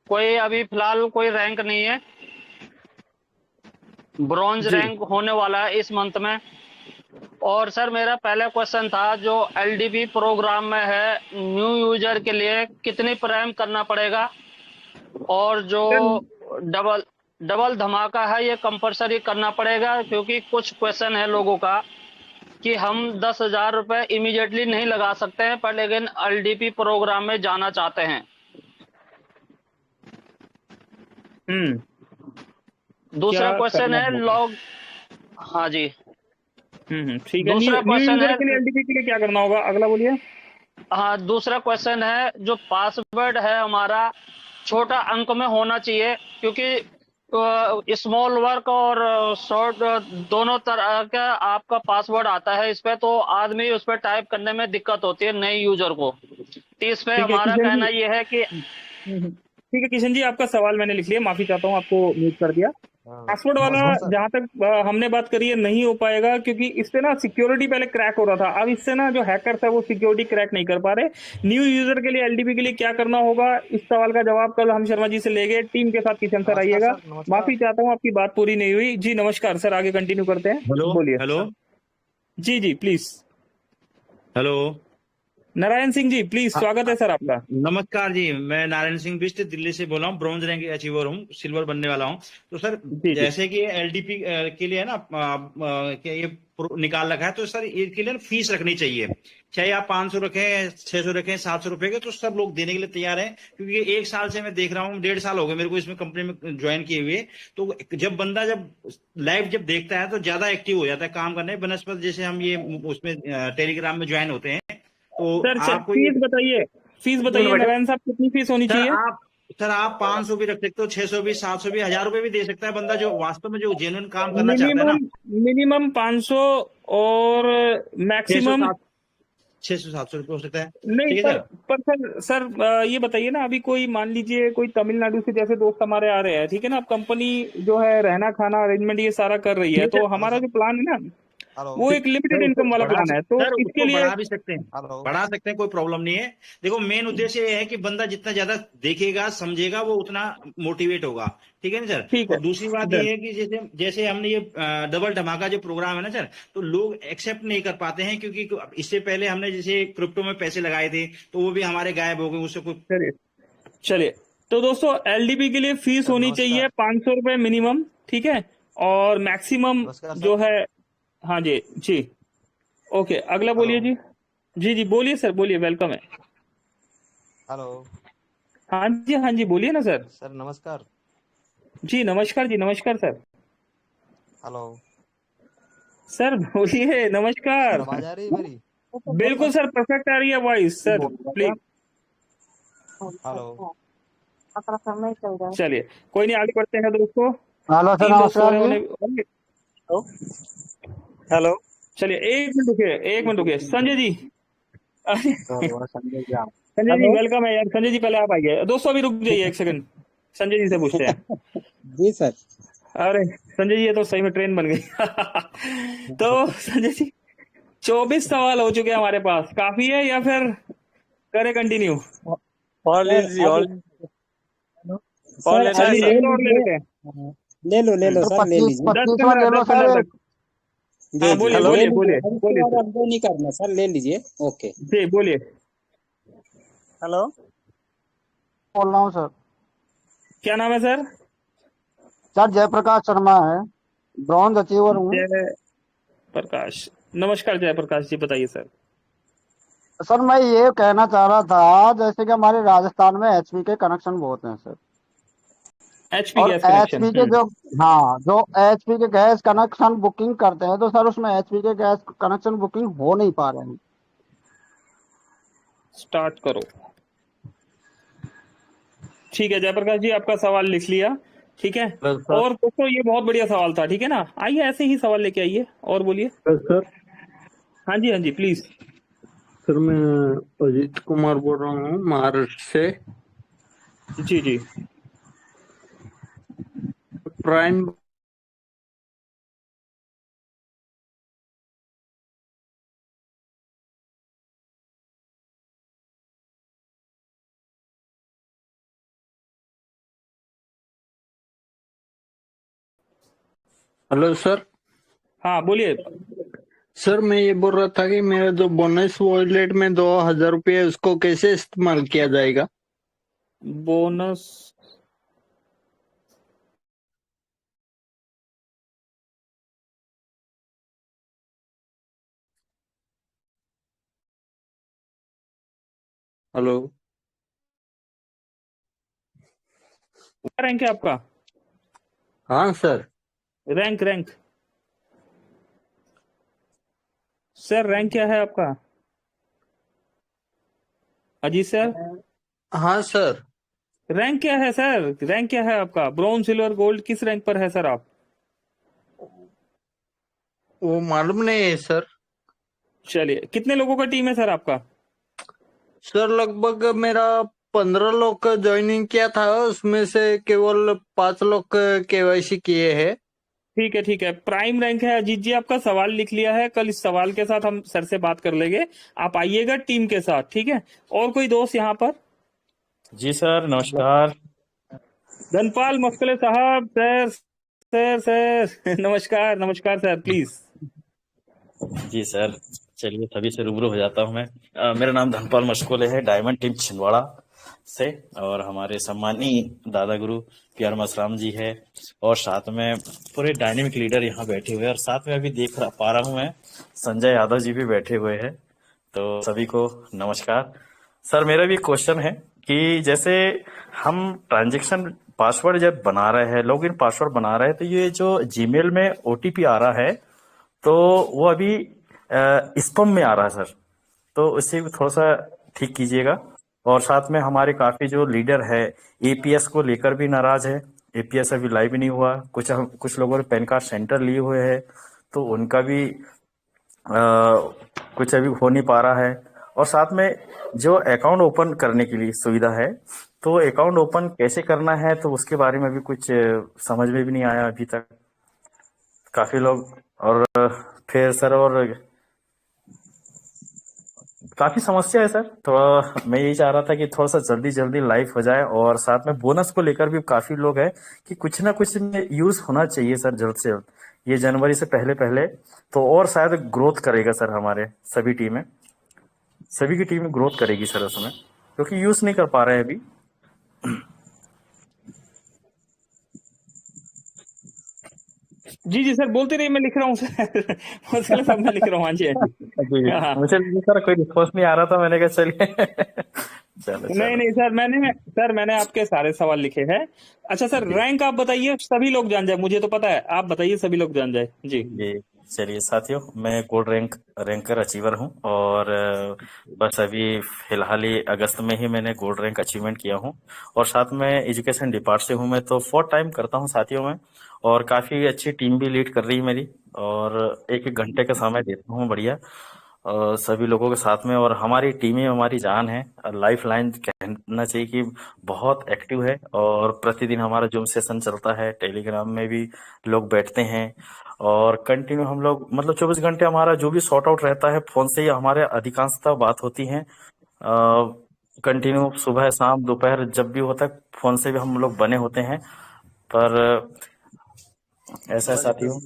कोई अभी फिलहाल कोई रैंक नहीं है, ब्रॉन्ज रैंक होने वाला है इस मंथ में। और सर मेरा पहला क्वेश्चन था, जो एलडीपी प्रोग्राम में है न्यू यूजर के लिए कितनी प्राइम करना पड़ेगा, और जो डबल डबल धमाका है ये कंपलसरी करना पड़ेगा, क्योंकि कुछ क्वेश्चन है लोगों का कि हम 10,000 रुपए इमीडिएटली नहीं लगा सकते हैं, पर लेकिन एलडीपी प्रोग्राम में जाना चाहते हैं। दूसरा क्या क्वेश्चन करना है होगा? हाँ जी, ठीक है। दूसरा न्यू क्वेश्चन यूजर है, के लिए एलडीपी के लिए क्या करना होगा? अगला बोलिए। हाँ दूसरा क्वेश्चन है, जो पासवर्ड है हमारा छोटा अंक में होना चाहिए, क्योंकि स्मॉल वर्क और शॉर्ट दोनों तरह का आपका पासवर्ड आता है इस पे, तो आदमी उस पर टाइप करने में दिक्कत होती है नए यूजर को। तो इस पे ठीक है हमारा किशन कहना जी। ये है कि ठीक है किशन जी, आपका सवाल मैंने लिख लिया, माफी चाहता हूँ, आपको म्यूट कर दिया। पासवर्ड वाला जहां तक हमने बात करी है, नहीं हो पाएगा, क्योंकि इससे ना सिक्योरिटी पहले क्रैक हो रहा था, अब इससे ना जो हैकर्स है वो सिक्योरिटी क्रैक नहीं कर पा रहे। न्यू यूजर के लिए एलडीपी के लिए क्या करना होगा, इस सवाल का जवाब कल हम शर्मा जी से लेंगे, टीम के साथ किशन सर आइएगा। माफी चाहता हूँ, आपकी बात पूरी नहीं हुई जी। नमस्कार सर, आगे कंटिन्यू करते हैं, हेलो बोलिए। हेलो जी जी please. Hello. Narayan Singh ji please, स्वागत है सर आपका। नमस्कार जी, मैं नारायण सिंह बिष्ट दिल्ली से बोल रहा हूँ, ब्रॉन्ज रैंक अचीवर हूँ, सिल्वर बनने वाला हूँ। तो सर जैसे कि एलडीपी के लिए है ना क्या ये निकाल रखा है, तो सर इसके लिए फीस रखनी चाहिए, चाहे आप 500 रखें, 600 रखें, 700 रुपए के, तो सब लोग देने के लिए तैयार हैं। क्योंकि 1 साल से मैं देख रहा हूँ, 1.5 साल हो गए मेरे को इसमें कंपनी में ज्वाइन किए हुए। तो जब बंदा जब लाइव जब देखता है तो ज्यादा एक्टिव हो जाता है काम करने। बनस्पत जैसे हम ये उसमें टेलीग्राम में ज्वाइन होते हैं, तो सर आपको फीस बताइए, फीस बताइए नारायण साहब, कितनी फीस होनी चाहिए? सर आप 500 भी रख सकते हो, 600 भी, 700 भी, 1000 रुपए भी दे सकता है बंदा जो वास्तव में जो जेन्युइन काम करना चाहता है ना। मिनिमम 500 और मैक्सिमम 600-700 रुपए हो सकता है। नहीं। ठीक है पर सर ये बताइए ना, अभी कोई मान लीजिए कोई तमिलनाडु से जैसे दोस्त हमारे आ रहे हैं, ठीक है ना, अब कंपनी जो है रहना खाना अरेंजमेंट ये सारा कर रही है, तो हमारा जो प्लान है ना वो एक लिमिटेड इनकम वाला प्लान है, तो इसके उसको लिए बढ़ा भी सकते हैं, बढ़ा सकते हैं, कोई प्रॉब्लम नहीं है। देखो मेन उद्देश्य ये है कि बंदा जितना ज्यादा देखेगा समझेगा वो उतना मोटिवेट होगा। ठीक है ना सर? ठीक है। और दूसरी बात ये है कि जैसे जैसे हमने ये डबल धमाका जो प्रोग्राम है ना सर, तो लोग एक्सेप्ट नहीं कर पाते हैं, क्योंकि इससे पहले हमने जैसे क्रिप्टो में पैसे लगाए थे तो वो भी हमारे गायब हो गए, उससे कोई। चलिए तो दोस्तों एलडीपी के लिए फीस होनी चाहिए 500 रुपए मिनिमम, ठीक है, और मैक्सिमम जो है, हाँ जी जी, ओके अगला बोलिए जी। जी जी बोलिए सर, बोलिए, वेलकम है। हेलो। हाँ जी बोलिए ना सर। सर नमस्कार। जी नमस्कार जी, नमस्कार सर। हेलो सर बोलिए, नमस्कार। आवाज आ रही है मेरी? बिल्कुल सर, परफेक्ट आ रही है वॉइस सर, प्लीज। हेलो। चलिए कोई नहीं, आगे बढ़ते हैं दोस्तों। हेलो सर, 3 दोस्त नमस्कार और जी। होने। हेलो। चलिए एक मिनट रुकिए संजय जी। संजय जी वेलकम है यार, संजय जी पहले आप आइए। दोस्तों अभी रुक जाइए एक सेकंड, संजय जी से पूछते हैं। जी सर। अरे संजय जी ये तो सही में ट्रेन बन गई। तो संजय जी 24 सवाल हो चुके हैं हमारे पास, काफी है या फिर करें कंटिन्यू? और ले लीजिए, और लेना है, एक और ले लेते हैं। ले लो सर, ले लीजिए। 10-15 ले लो सर। हाँ बोलिए बोलिए बोलिए बोलिए सर। हमको नहीं करना सर, ले लीजिए। ओके जी बोलिए। हेलो, बोल रहा हूँ सर। क्या नाम है सर? सर जयप्रकाश शर्मा है, ब्रॉन्ज अचीवर हूँ। जय प्रकाश, नमस्कार जयप्रकाश जी, बताइए सर। सर मैं ये कहना चाह रहा था, जैसे कि हमारे राजस्थान में एचपी के कनेक्शन बहुत हैं सर, एचपी और गैस कनेक्शन। एचपी के जो, हाँ, जो एचपी के गैस कनेक्शन बुकिंग करते हैं, तो सर उसमें एचपी के गैस कनेक्शन बुकिंग हो नहीं पा रहे हैं। स्टार्ट करो। ठीक है जयप्रकाश जी, आपका सवाल लिख लिया, ठीक है। और दोस्तों ये बहुत बढ़िया सवाल था, ठीक है ना, आइए ऐसे ही सवाल लेके आइए और बोलिए। सर हाँ जी प्लीज। सर मैं अजीत कुमार बोल रहा हूँ, महाराष्ट्र से। जी जी। Prime hello sir. हाँ बोलिए सर मैं ये बोल रहा था कि मेरा जो बोनस वॉलेट में 2,000 रुपये है उसको कैसे इस्तेमाल किया जाएगा? Bonus hello. क्या रैंक है आपका? हाँ sir. Rank rank sir rank क्या है आपका? अजीत सर हाँ सर। रैंक क्या है सर? रैंक क्या है आपका? ब्रॉन्ज सिल्वर गोल्ड किस रैंक पर है सर आप? वो मालूम नहीं है सर। चलिए, कितने लोगों का टीम है सर आपका? सर लगभग मेरा 15 लोग का ज्वाइनिंग किया था, उसमें से केवल 5 लोग केवाईसी किए हैं। ठीक है ठीक है। प्राइम रैंक है। अजीत जी आपका सवाल लिख लिया है, कल इस सवाल के साथ हम सर से बात कर लेंगे। आप आइएगा टीम के साथ, ठीक है? और कोई दोस्त यहाँ पर? जी सर नमस्कार। धनपाल मस्कले साहब, सर सर सर नमस्कार नमस्कार सर, प्लीज। जी सर, चलिए सभी से रूबरू हो जाता हूँ मैं। मेरा नाम धनपाल मशकोले है, डायमंड टीम छिंदवाड़ा से, और हमारे सम्मानीय दादा गुरु प्यार मसराम जी है, और साथ में पूरे डायनेमिक लीडर यहाँ बैठे हुए हैं, और साथ में अभी देख पा रहा हूँ मैं संजय यादव जी भी बैठे हुए हैं। तो सभी को नमस्कार। सर मेरा भी क्वेश्चन है कि जैसे हम ट्रांजैक्शन पासवर्ड जब बना रहे हैं, लॉगिन पासवर्ड बना रहे हैं, तो ये जो जीमेल में ओटीपी आ रहा है तो वो अभी स्पैम में आ रहा है सर, तो उससे थोड़ा सा ठीक कीजिएगा। और साथ में हमारे काफी जो लीडर है एपीएस को लेकर भी नाराज है। एपीएस अभी लाइव नहीं हुआ, कुछ लोगों ने पैन कार्ड सेंटर लिए हुए हैं, तो उनका भी कुछ अभी हो नहीं पा रहा है। और साथ में जो अकाउंट ओपन करने के लिए सुविधा है, तो अकाउंट ओपन कैसे करना है, तो उसके बारे में भी कुछ समझ में भी नहीं आया अभी तक काफी लोग। और फिर सर और काफी समस्या है सर, थोड़ा मैं यही चाह रहा था कि थोड़ा सा जल्दी जल्दी लाइव हो जाए। और साथ में बोनस को लेकर भी काफी लोग हैं कि कुछ ना कुछ में यूज होना चाहिए सर जल्द से जल्द, ये जनवरी से पहले पहले, तो और शायद ग्रोथ करेगा सर। हमारे सभी टीमें, सभी की टीम ग्रोथ करेगी सर उसमें, क्योंकि यूज नहीं कर पा रहे हैं अभी। जी जी सर, बोलते रहिए, मैं लिख रहा हूँ सर। मसले सब मैं लिख रहा हूँ। हाँ जी हाँ। मुझे सर कोई रिस्पॉन्स नहीं आ रहा था, मैंने कहा चलिए चलो नहीं नहीं सर, मैंने आपके सारे सवाल लिखे हैं। अच्छा सर, रैंक आप बताइए, सभी लोग जान जाए, मुझे तो पता है, आप बताइए सभी लोग जान जाए। जी जी। चलिए साथियों, मैं गोल्ड रैंकर अचीवर हूं, और बस अभी फिलहाल ही अगस्त में ही मैंने गोल्ड रैंक अचीवमेंट किया हूं, और साथ में एजुकेशन डिपार्ट से हूं मैं, तो 4 टाइम करता हूं साथियों में, और काफी अच्छी टीम भी लीड कर रही है मेरी, और एक एक घंटे का समय देता हूं बढ़िया सभी लोगों के साथ में। और हमारी टीमें हमारी जान है, लाइफ लाइन कहना चाहिए कि बहुत एक्टिव है, और प्रतिदिन हमारा जूम सेशन चलता है, टेलीग्राम में भी लोग बैठते हैं, और कंटिन्यू हम लोग मतलब 24 घंटे हमारा जो भी सॉर्ट आउट रहता है फोन से ही हमारे अधिकांशतः बात होती है। कंटिन्यू सुबह शाम दोपहर जब भी होता है फोन से भी हम लोग बने होते हैं। पर ऐसा साथियों।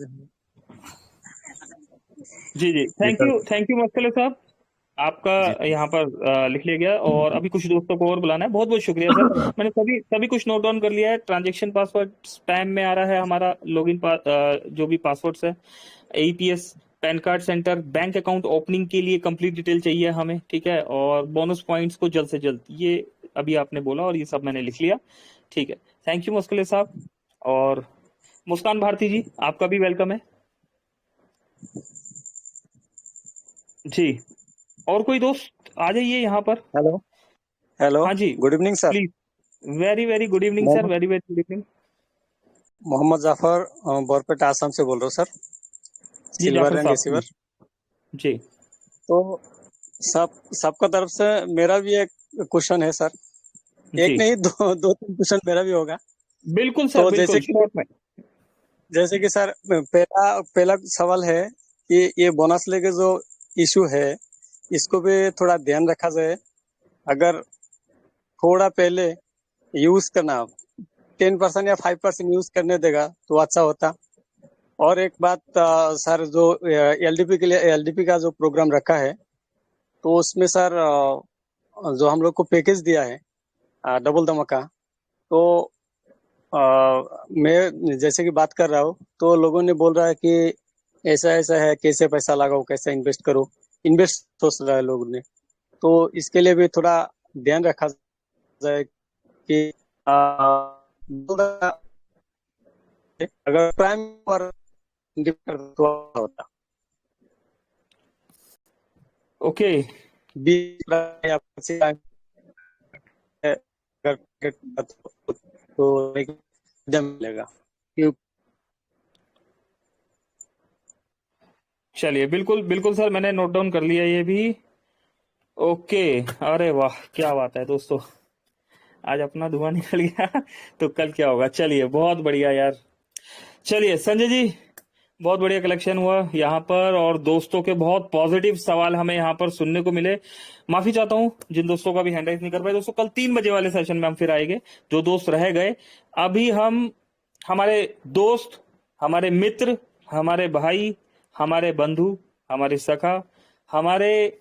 जी जी, थैंक यू मस्कले साहब, आपका यहाँ पर लिख लिया गया। और अभी कुछ दोस्तों को और बुलाना है। बहुत बहुत शुक्रिया सर, मैंने सभी कुछ नोट डाउन कर लिया है। ट्रांजैक्शन पासवर्ड स्पैम में आ रहा है हमारा, लॉगिन जो भी पासवर्ड्स है, AEPS, pan card centre, bank account opening के लिए कंप्लीट डिटेल चाहिए हमें, ठीक है? और बोनस पॉइंट्स को जल्द से जल्द, ये अभी आपने बोला और ये सब मैंने लिख लिया, ठीक है? थैंक यू मस्कले साहब। और मुस्कान भारती जी, आपका भी वेलकम है जी। और कोई दोस्त आ जाइए यहाँ पर। हेलो हेलो, हाँ जी, good evening sir. Please. Very very good evening sir, very very good evening. Mohammad Jafar Barpeta Assam से बोल रहा हूँ सर, जी सिल्वर जाफर रैंक साहब, रिसीवर। जी। तो सबका तरफ से मेरा भी एक क्वेश्चन है सर, एक नहीं दो तीन क्वेश्चन मेरा भी होगा। बिल्कुल सर, तो बिल्कुल। जैसे कि सर पहला सवाल है कि ये बोनस लेके जो इशू है इसको भी थोड़ा ध्यान रखा जाए। अगर थोड़ा पहले यूज करना 10% या 5% यूज करने देगा तो अच्छा होता। और एक बात सर, जो एलडीपी के लिए एलडीपी का जो प्रोग्राम रखा है, तो उसमें सर जो हम लोग को पैकेज दिया है डबल धमाका, तो मैं जैसे कि बात कर रहा हूँ, तो लोगों ने बोल रहा है कि ऐसा ऐसा है, कैसे पैसा लगाओ, कैसे इन्वेस्ट करो, इन्वेस्ट सोच रहा है लोगों ने। तो इसके लिए भी थोड़ा ध्यान रखा जाए कि अगर प्राइम पर तो होता ओके, तो मिलेगा। चलिए, बिल्कुल बिल्कुल सर, मैंने नोट डाउन कर लिया ये भी। ओके, अरे वाह, क्या बात है दोस्तों, आज अपना धुआं निकल गया तो कल क्या होगा। चलिए, बहुत बढ़िया यार। चलिए संजय जी, बहुत बढ़िया कलेक्शन हुआ यहाँ पर, और दोस्तों के बहुत पॉजिटिव सवाल हमें यहाँ पर सुनने को मिले। माफी चाहता हूँ जिन दोस्तों का भी हैंड राइज नहीं कर पाए। दोस्तों, कल 3 बजे वाले सेशन में हम फिर आएंगे। जो दोस्त रह गए, अभी हम हमारे दोस्त, हमारे मित्र, हमारे भाई, हमारे बंधु, हमारे सखा, हमारे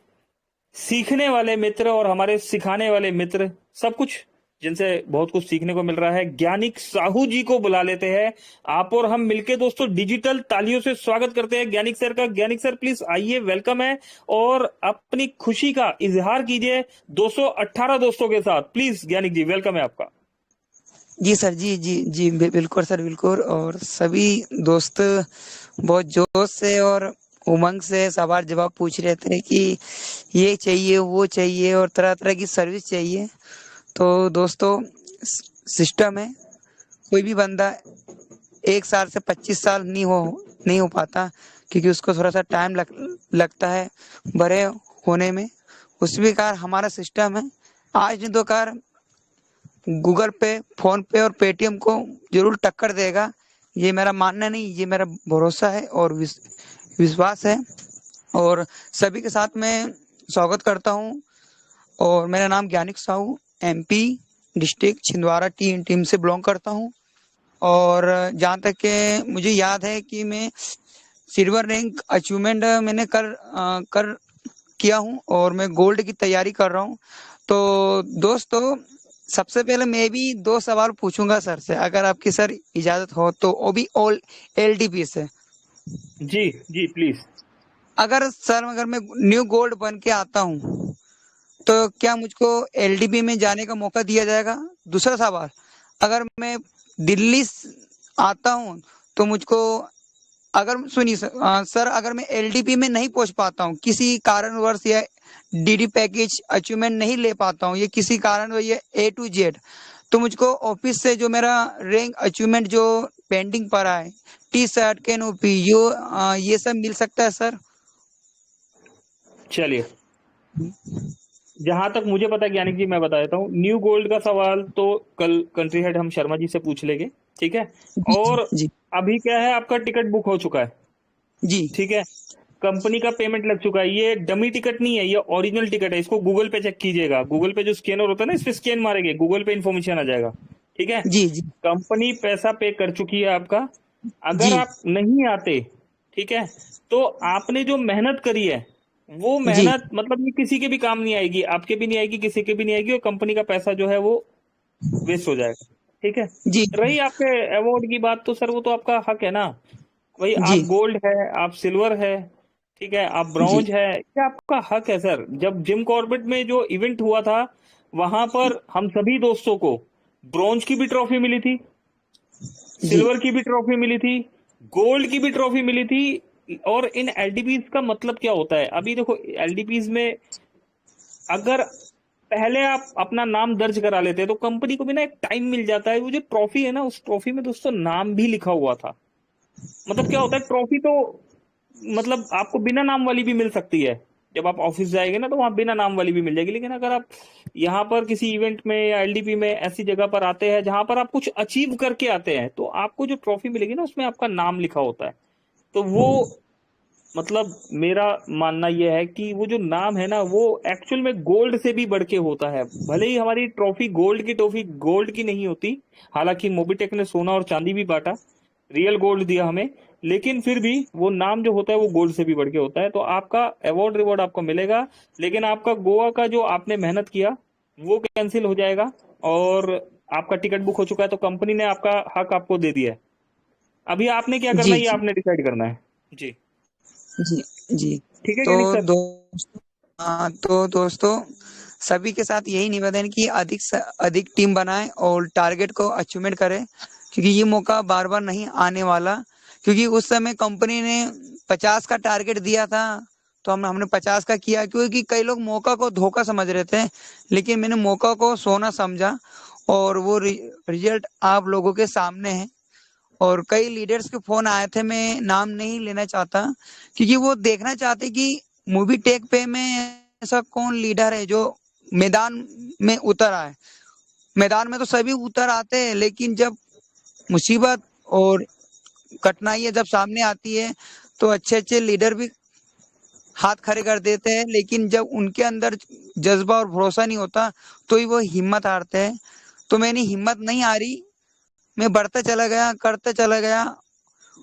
सीखने वाले मित्र और हमारे सिखाने वाले मित्र, सब कुछ जिनसे बहुत कुछ सीखने को मिल रहा है, ज्ञानिक साहू जी को बुला लेते हैं। आप और हम मिलके दोस्तों डिजिटल तालियों से स्वागत करते हैं ज्ञानिक सर का। ज्ञानिक सर प्लीज आइए, वेलकम है, और अपनी खुशी का इजहार कीजिए 218 दोस्तों के साथ। प्लीज ज्ञानिक जी, वेलकम है आपका। जी सर, जी जी जी, बिल्कुल सर, बिल्कुल। और सभी दोस्त बहुत जोश से और उमंग से सवाल जवाब पूछ रहे थे कि ये चाहिए, वो चाहिए, और तरह तरह की सर्विस चाहिए। तो दोस्तों, सिस्टम है, कोई भी बंदा 1 साल से 25 साल नहीं हो पाता, क्योंकि उसको थोड़ा सा टाइम लगता है बड़े होने में। उसी प्रकार हमारा सिस्टम है, आज नहीं तो कार गूगल पे, फोन पे और पेटीएम को जरूर टक्कर देगा। ये मेरा मानना नहीं, ये मेरा भरोसा है और विश्वास है। और सभी के साथ मैं स्वागत करता हूँ। और मेरा नाम Gyanik Sahu, MP district Chhindwara team से बिलोंग करता हूँ। और जहाँ तक के मुझे याद है कि मैं सिल्वर रैंक अचीवमेंट मैंने कर किया हूँ, और मैं गोल्ड की तैयारी कर रहा हूँ। तो दोस्तों, सबसे पहले मैं भी 2 सवाल पूछूंगा सर से, अगर आपकी सर इजाजत हो तो, वो भी ऑल एलडीपी से। जी जी, प्लीज। अगर मैं न्यू गोल्ड बन के आता हूँ, तो क्या मुझको एलडीपी में जाने का मौका दिया जाएगा? दूसरा सवाल, अगर मैं दिल्ली आता हूँ तो मुझको, सुनिए सर, अगर मैं एलडीपी में नहीं पहुंच पाता हूँ किसी कारणवश, या डीडी पैकेज अचीवमेंट नहीं ले पाता हूँ, ये किसी कारण ये A to Z, तो मुझको ऑफिस से जो मेरा रैंक अचीवमेंट जो पेंडिंग पड़ा है, टी-शर्ट, कैनोपी, ये सब मिल सकता है सर? चलिए, जहां तक मुझे पता है ज्ञानिक जी, मैं बता देता हूँ। न्यू गोल्ड का सवाल तो कल कंट्री हेड हम शर्मा जी से पूछ लेंगे, ठीक है। और अभी क्या है, आपका टिकट बुक हो चुका है जी, ठीक है, कंपनी का पेमेंट लग चुका है। ये डमी टिकट नहीं है, ये ओरिजिनल टिकट है। इसको गूगल पे चेक कीजिएगा, गूगल पे जो स्कैनर होता है ना, इस पे स्कैन मारेंगे, गूगल पे इन्फॉर्मेशन आ जाएगा, ठीक है। जी जी, कंपनी पैसा पे कर चुकी है आपका। अगर आप नहीं आते, ठीक है, तो आपने जो मेहनत करी है वो मेहनत मतलब ये किसी के भी काम नहीं आएगी, आपके भी नहीं आएगी, किसी के भी नहीं आएगी, और कंपनी का पैसा जो है वो वेस्ट हो जाएगा, ठीक है जी। रही आपके अवार्ड की बात, तो सर वो तो आपका हक है ना भाई। आप गोल्ड है, आप सिल्वर है, ठीक है, आप ब्रॉन्ज है, क्या आपका हक है सर। जब जिम कॉर्बेट में जो इवेंट हुआ था, वहां पर हम सभी दोस्तों को ब्रॉन्ज की भी ट्रॉफी मिली थी, सिल्वर की भी ट्रॉफी मिली थी, गोल्ड की भी ट्रॉफी मिली थी। और इन एलडीपीज का मतलब क्या होता है, अभी देखो एलडीपीज में अगर पहले आप अपना नाम दर्ज करा लेते हैं तो कंपनी को भी ना एक टाइम मिल जाता है। वो जो ट्रॉफी है ना, उस ट्रॉफी में दोस्तों नाम भी लिखा हुआ था। मतलब क्या होता है, ट्रॉफी तो मतलब आपको बिना नाम वाली भी मिल सकती है। जब आप ऑफिस जाएंगे ना, तो वहां बिना नाम वाली भी मिल जाएगी। लेकिन अगर आप यहाँ पर किसी इवेंट में या एलडीपी में ऐसी जगह पर आते हैं जहां पर आप कुछ अचीव करके आते हैं, तो आपको जो ट्रॉफी मिलेगी ना, उसमें आपका नाम लिखा होता है। तो वो मतलब मेरा मानना यह है कि वो जो नाम है ना, वो एक्चुअल में गोल्ड से भी बढ़ के होता है। भले ही हमारी ट्रॉफी गोल्ड की गोल्ड की नहीं होती, हालांकि मोबीटेक ने सोना और चांदी भी बांटा, रियल गोल्ड दिया हमें, लेकिन फिर भी वो नाम जो होता है वो गोल्ड से भी बढ़ के होता है। तो आपका अवार्ड रिवॉर्ड आपको मिलेगा, लेकिन आपका गोवा का जो आपने मेहनत किया वो कैंसिल हो जाएगा, और आपका टिकट बुक हो चुका है, तो कंपनी ने आपका हक आपको दे दिया है। अभी आपने क्या करना जी है ये जी आपने डिसाइड करना है। जी, जी जी। ठीक है तो गिरीश सर। दोस्तों सभी के साथ यही निवेदन कि अधिक से अधिक टीम बनाएं और टारगेट को अचीवमेंट करें, क्योंकि ये मौका बार बार नहीं आने वाला। क्योंकि उस समय कंपनी ने 50 का टारगेट दिया था, तो हमने 50 का किया, क्योंकि कई लोग मौका को धोखा समझ रहे थे, लेकिन मैंने मौका को सोना समझा, और वो रिजल्ट आप लोगों के सामने है। और कई लीडर्स के फोन आए थे, मैं नाम नहीं लेना चाहता, क्योंकि वो देखना चाहते कि मूवी टेक पे में ऐसा कौन लीडर है जो मैदान में उतर आए। मैदान में तो सभी उतर आते हैं, लेकिन जब मुसीबत और कठिनाइयां जब सामने आती है तो अच्छे अच्छे लीडर भी हाथ खड़े कर देते हैं, लेकिन जब उनके अंदर जज्बा और भरोसा नहीं होता तो ही वो हिम्मत हारते हैं। तो मेरी हिम्मत नहीं हारी, मैं बढ़ता चला गया, करते चला गया,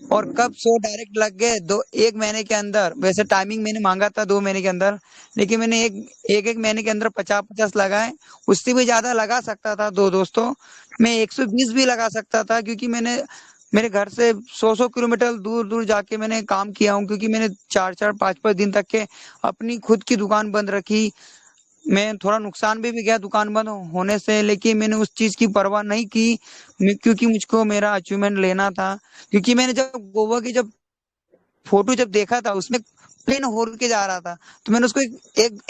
और कब 100 डायरेक्ट लग गए 1 महीने के अंदर। वैसे टाइमिंग मैंने मांगा था 2 महीने के अंदर, लेकिन मैंने एक महीने के अंदर 50-50 लगाए। उससे भी ज्यादा लगा सकता था दोस्तों, मैं 120 भी लगा सकता था, क्योंकि मैंने मेरे घर से 100 किलोमीटर दूर दूर जाके मैंने काम किया हूँ, क्योंकि मैंने 4 5 दिन तक के अपनी खुद की दुकान बंद रखी। मैं थोड़ा नुकसान भी गया दुकान बंद होने से, लेकिन मैंने उस चीज की परवाह नहीं की, क्योंकि मुझको मेरा अचीवमेंट लेना था। क्योंकि मैंने जब गोवा की जब फोटो जब देखा था, उसमें प्लेन होल के जा रहा था, तो मैंने उसको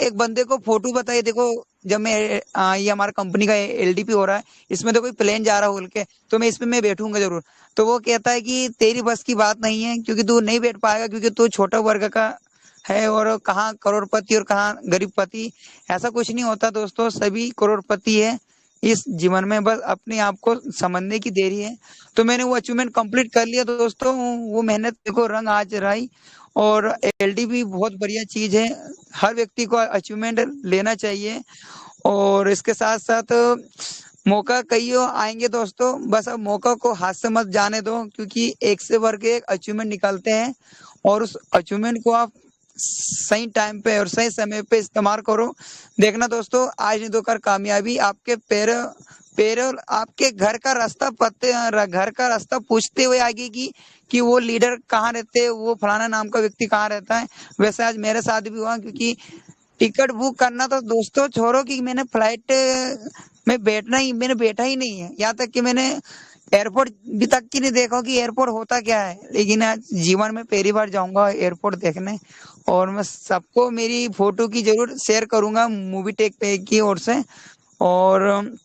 एक बंदे को फोटो बताई, देखो जब मैं ये हमारा कंपनी का एलडीपी हो रहा है, इसमें तो कोई प्लेन जा रहा है होल के, तो मैं इसमें मैं बैठूंगा जरूर। तो वो कहता है कि तेरी बस की बात नहीं है, क्योंकि तू नहीं बैठ पाएगा, क्योंकि तू छोटा वर्ग का है, और कहाँ करोड़पति और कहाँ गरीबपति। ऐसा कुछ नहीं होता दोस्तों, सभी करोड़पति है इस जीवन में, बस अपने आप को समझने की देरी है। तो मैंने वो अचीवमेंट कंप्लीट कर लिया दोस्तों, वो मेहनत देखो रंग आज रही। और एलडीपी बहुत बढ़िया चीज है, हर व्यक्ति को अचीवमेंट लेना चाहिए। और इसके साथ साथ मौका कई आएंगे दोस्तों, बस अब मौका को हाथ से मत जाने दो, क्योंकि एक से बढ़ के एक अचीवमेंट निकलते हैं, और उस अचीवमेंट को आप सही टाइम पे और सही समय पे इस्तेमाल करो। देखना दोस्तों, आज नहीं तो कल कामयाबी आपके पैर और आपके घर का रास्ता पूछते हुए आगे कि वो लीडर कहाँ रहते हैं, वो फलाना नाम का व्यक्ति कहाँ रहता है। वैसे आज मेरे साथ भी हुआ, क्योंकि टिकट बुक करना तो दोस्तों छोड़ो, कि मैंने फ्लाइट में मैंने बैठा ही नहीं है, यहाँ तक कि मैंने एयरपोर्ट भी तक की नहीं देखा कि एयरपोर्ट होता क्या है। लेकिन आज जीवन में पहली बार जाऊंगा एयरपोर्ट देखने, और मैं सबको मेरी फोटो की जरूर शेयर करूंगा मूवी टेक पे की ओर से। और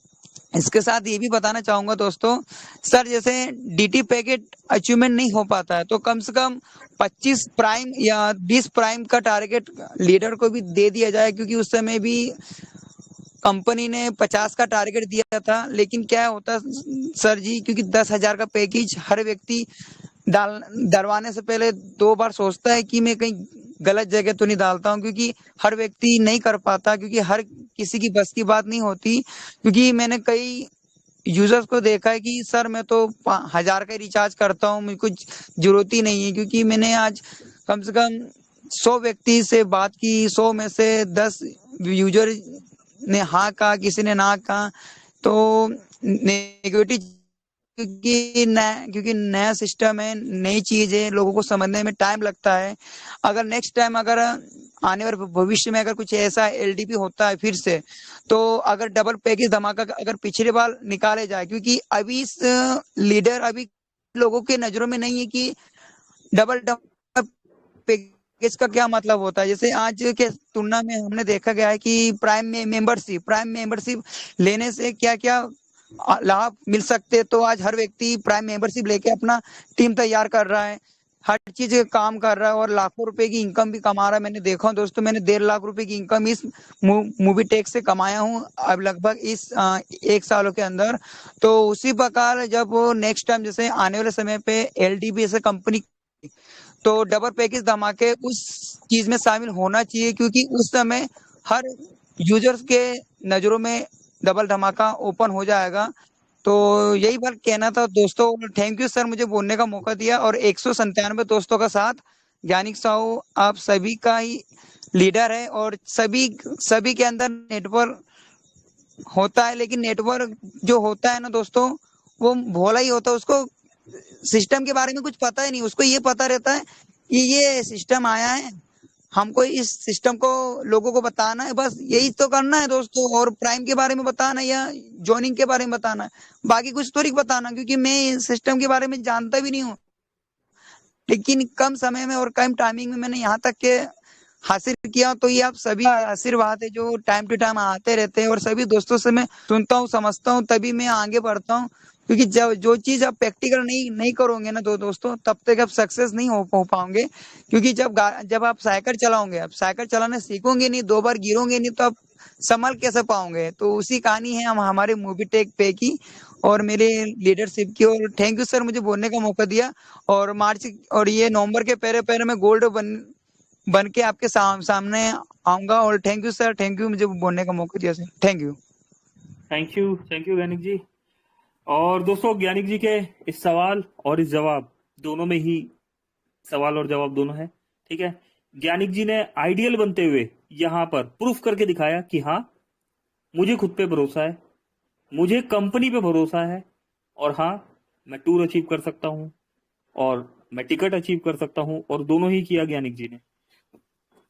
इसके साथ ये भी बताना चाहूंगा दोस्तों, सर जैसे डीटी पैकेट अचीवमेंट नहीं हो पाता है, तो कम से कम 25 प्राइम या 20 प्राइम का टारगेट लीडर को भी दे दिया जाए, क्योंकि उस समय भी कंपनी ने 50 का टारगेट दिया था। लेकिन क्या होता सर जी, क्योंकि 10,000 का पैकेज हर व्यक्ति डरवाने से पहले 2 बार सोचता है कि मैं कहीं गलत जगह तो नहीं डालता हूँ, क्योंकि हर व्यक्ति नहीं कर पाता, क्योंकि हर किसी की बस की बात नहीं होती। क्योंकि मैंने कई यूजर्स को देखा है कि सर मैं तो 1000 का रिचार्ज करता हूँ, मुझे कुछ जरूरत ही नहीं है। क्योंकि मैंने आज कम से कम 100 व्यक्ति से बात की, 100 में से 10 यूजर ने हाँ कहा, किसी ने ना कहा। तो नेगेटिव, क्योंकि नया सिस्टम है, नई चीज है, लोगों को समझने में टाइम लगता है। अगर नेक्स्ट टाइम अगर आने वाले भविष्य में अगर कुछ ऐसा एलडीपी होता है फिर से, तो अगर डबल पैकेज धमाका अगर पिछले बार निकाले जाए, क्योंकि अभी इस लीडर अभी लोगों के नजरों में नहीं है कि डबल पैकेज का क्या मतलब होता है। जैसे आज के तुलना में हमने देखा गया है कि प्राइम मेंबरशिप लेने से क्या क्या लाभ मिल सकते हैं। तो आज हर व्यक्ति प्राइम मेंबरशिप लेके अपना टीम तैयार कर रहा है, हर चीज काम कर रहा है, और लाखों रुपए की इनकम भी कमा रहा है। मैंने देखा दोस्तों, मैंने 1.5 लाख रुपए की इनकम इस मूवी टेक से कमाया हूँ अब लगभग इस 1 सालों के अंदर। तो उसी प्रकार जब नेक्स्ट टाइम जैसे आने वाले समय पे एलडीबी से कंपनी, तो डबल पैकेज धमाके उस चीज में शामिल होना चाहिए, क्योंकि उस समय हर यूजर्स के नजरों में डबल धमाका ओपन हो जाएगा। तो यही बात कहना था दोस्तों। थैंक यू सर, मुझे बोलने का मौका दिया। और 197 दोस्तों का साथ, ज्ञानिक साहू आप सभी का ही लीडर है। और सभी के अंदर नेटवर्क होता है, लेकिन नेटवर्क जो होता है ना दोस्तों, वो भोला ही होता है। उसको सिस्टम के बारे में कुछ पता ही नहीं। उसको ये पता रहता है कि ये सिस्टम आया है, हमको इस सिस्टम को लोगों को बताना है, बस यही तो करना है दोस्तों। और प्राइम के बारे में बताना है या जॉइनिंग के बारे में बताना है, बाकी कुछ तो नहीं बताना, क्योंकि मैं इस सिस्टम के बारे में जानता भी नहीं हूँ। लेकिन कम समय में और कम टाइमिंग में मैंने यहाँ तक के हासिल किया। तो ये आप सभी का आशीर्वाद है जो टाइम टू टाइम आते रहते हैं। और सभी दोस्तों से मैं सुनता हूँ, समझता हूँ, तभी मैं आगे बढ़ता हूँ। क्योंकि जब जो चीज आप प्रैक्टिकल नहीं करोगे ना दोस्तों, तब तक आप सक्सेस नहीं हो पाओगे। क्योंकि जब आप साइकिल चलाओगे, आप साइकिल चलाना सीखोगे नहीं, 2 बार गिरोगे नहीं, तो आप संभल कैसे पाओगे। तो उसी कहानी है हम हमारे मूवी टेक पे की और मेरे लीडरशिप की। और थैंक यू सर, मुझे बोलने का मौका दिया। और मार्च और ये नवंबर के पहले में गोल्ड बन के आपके सामने आऊंगा। और thank you sir, thank you, मुझे बोलने का मौका दिया सर, thank you. Thank you Gyanik ji. और दोस्तों, ज्ञानिक जी के इस सवाल और इस जवाब दोनों में ही सवाल और जवाब दोनों है, ठीक है। ज्ञानिक जी ने आइडियल बनते हुए यहाँ पर प्रूफ करके दिखाया कि हाँ, मुझे खुद पे भरोसा है, मुझे कंपनी पे भरोसा है, और हाँ, मैं टूर अचीव कर सकता हूँ और मैं टिकट अचीव कर सकता हूँ। और दोनों ही किया ज्ञानिक जी ने।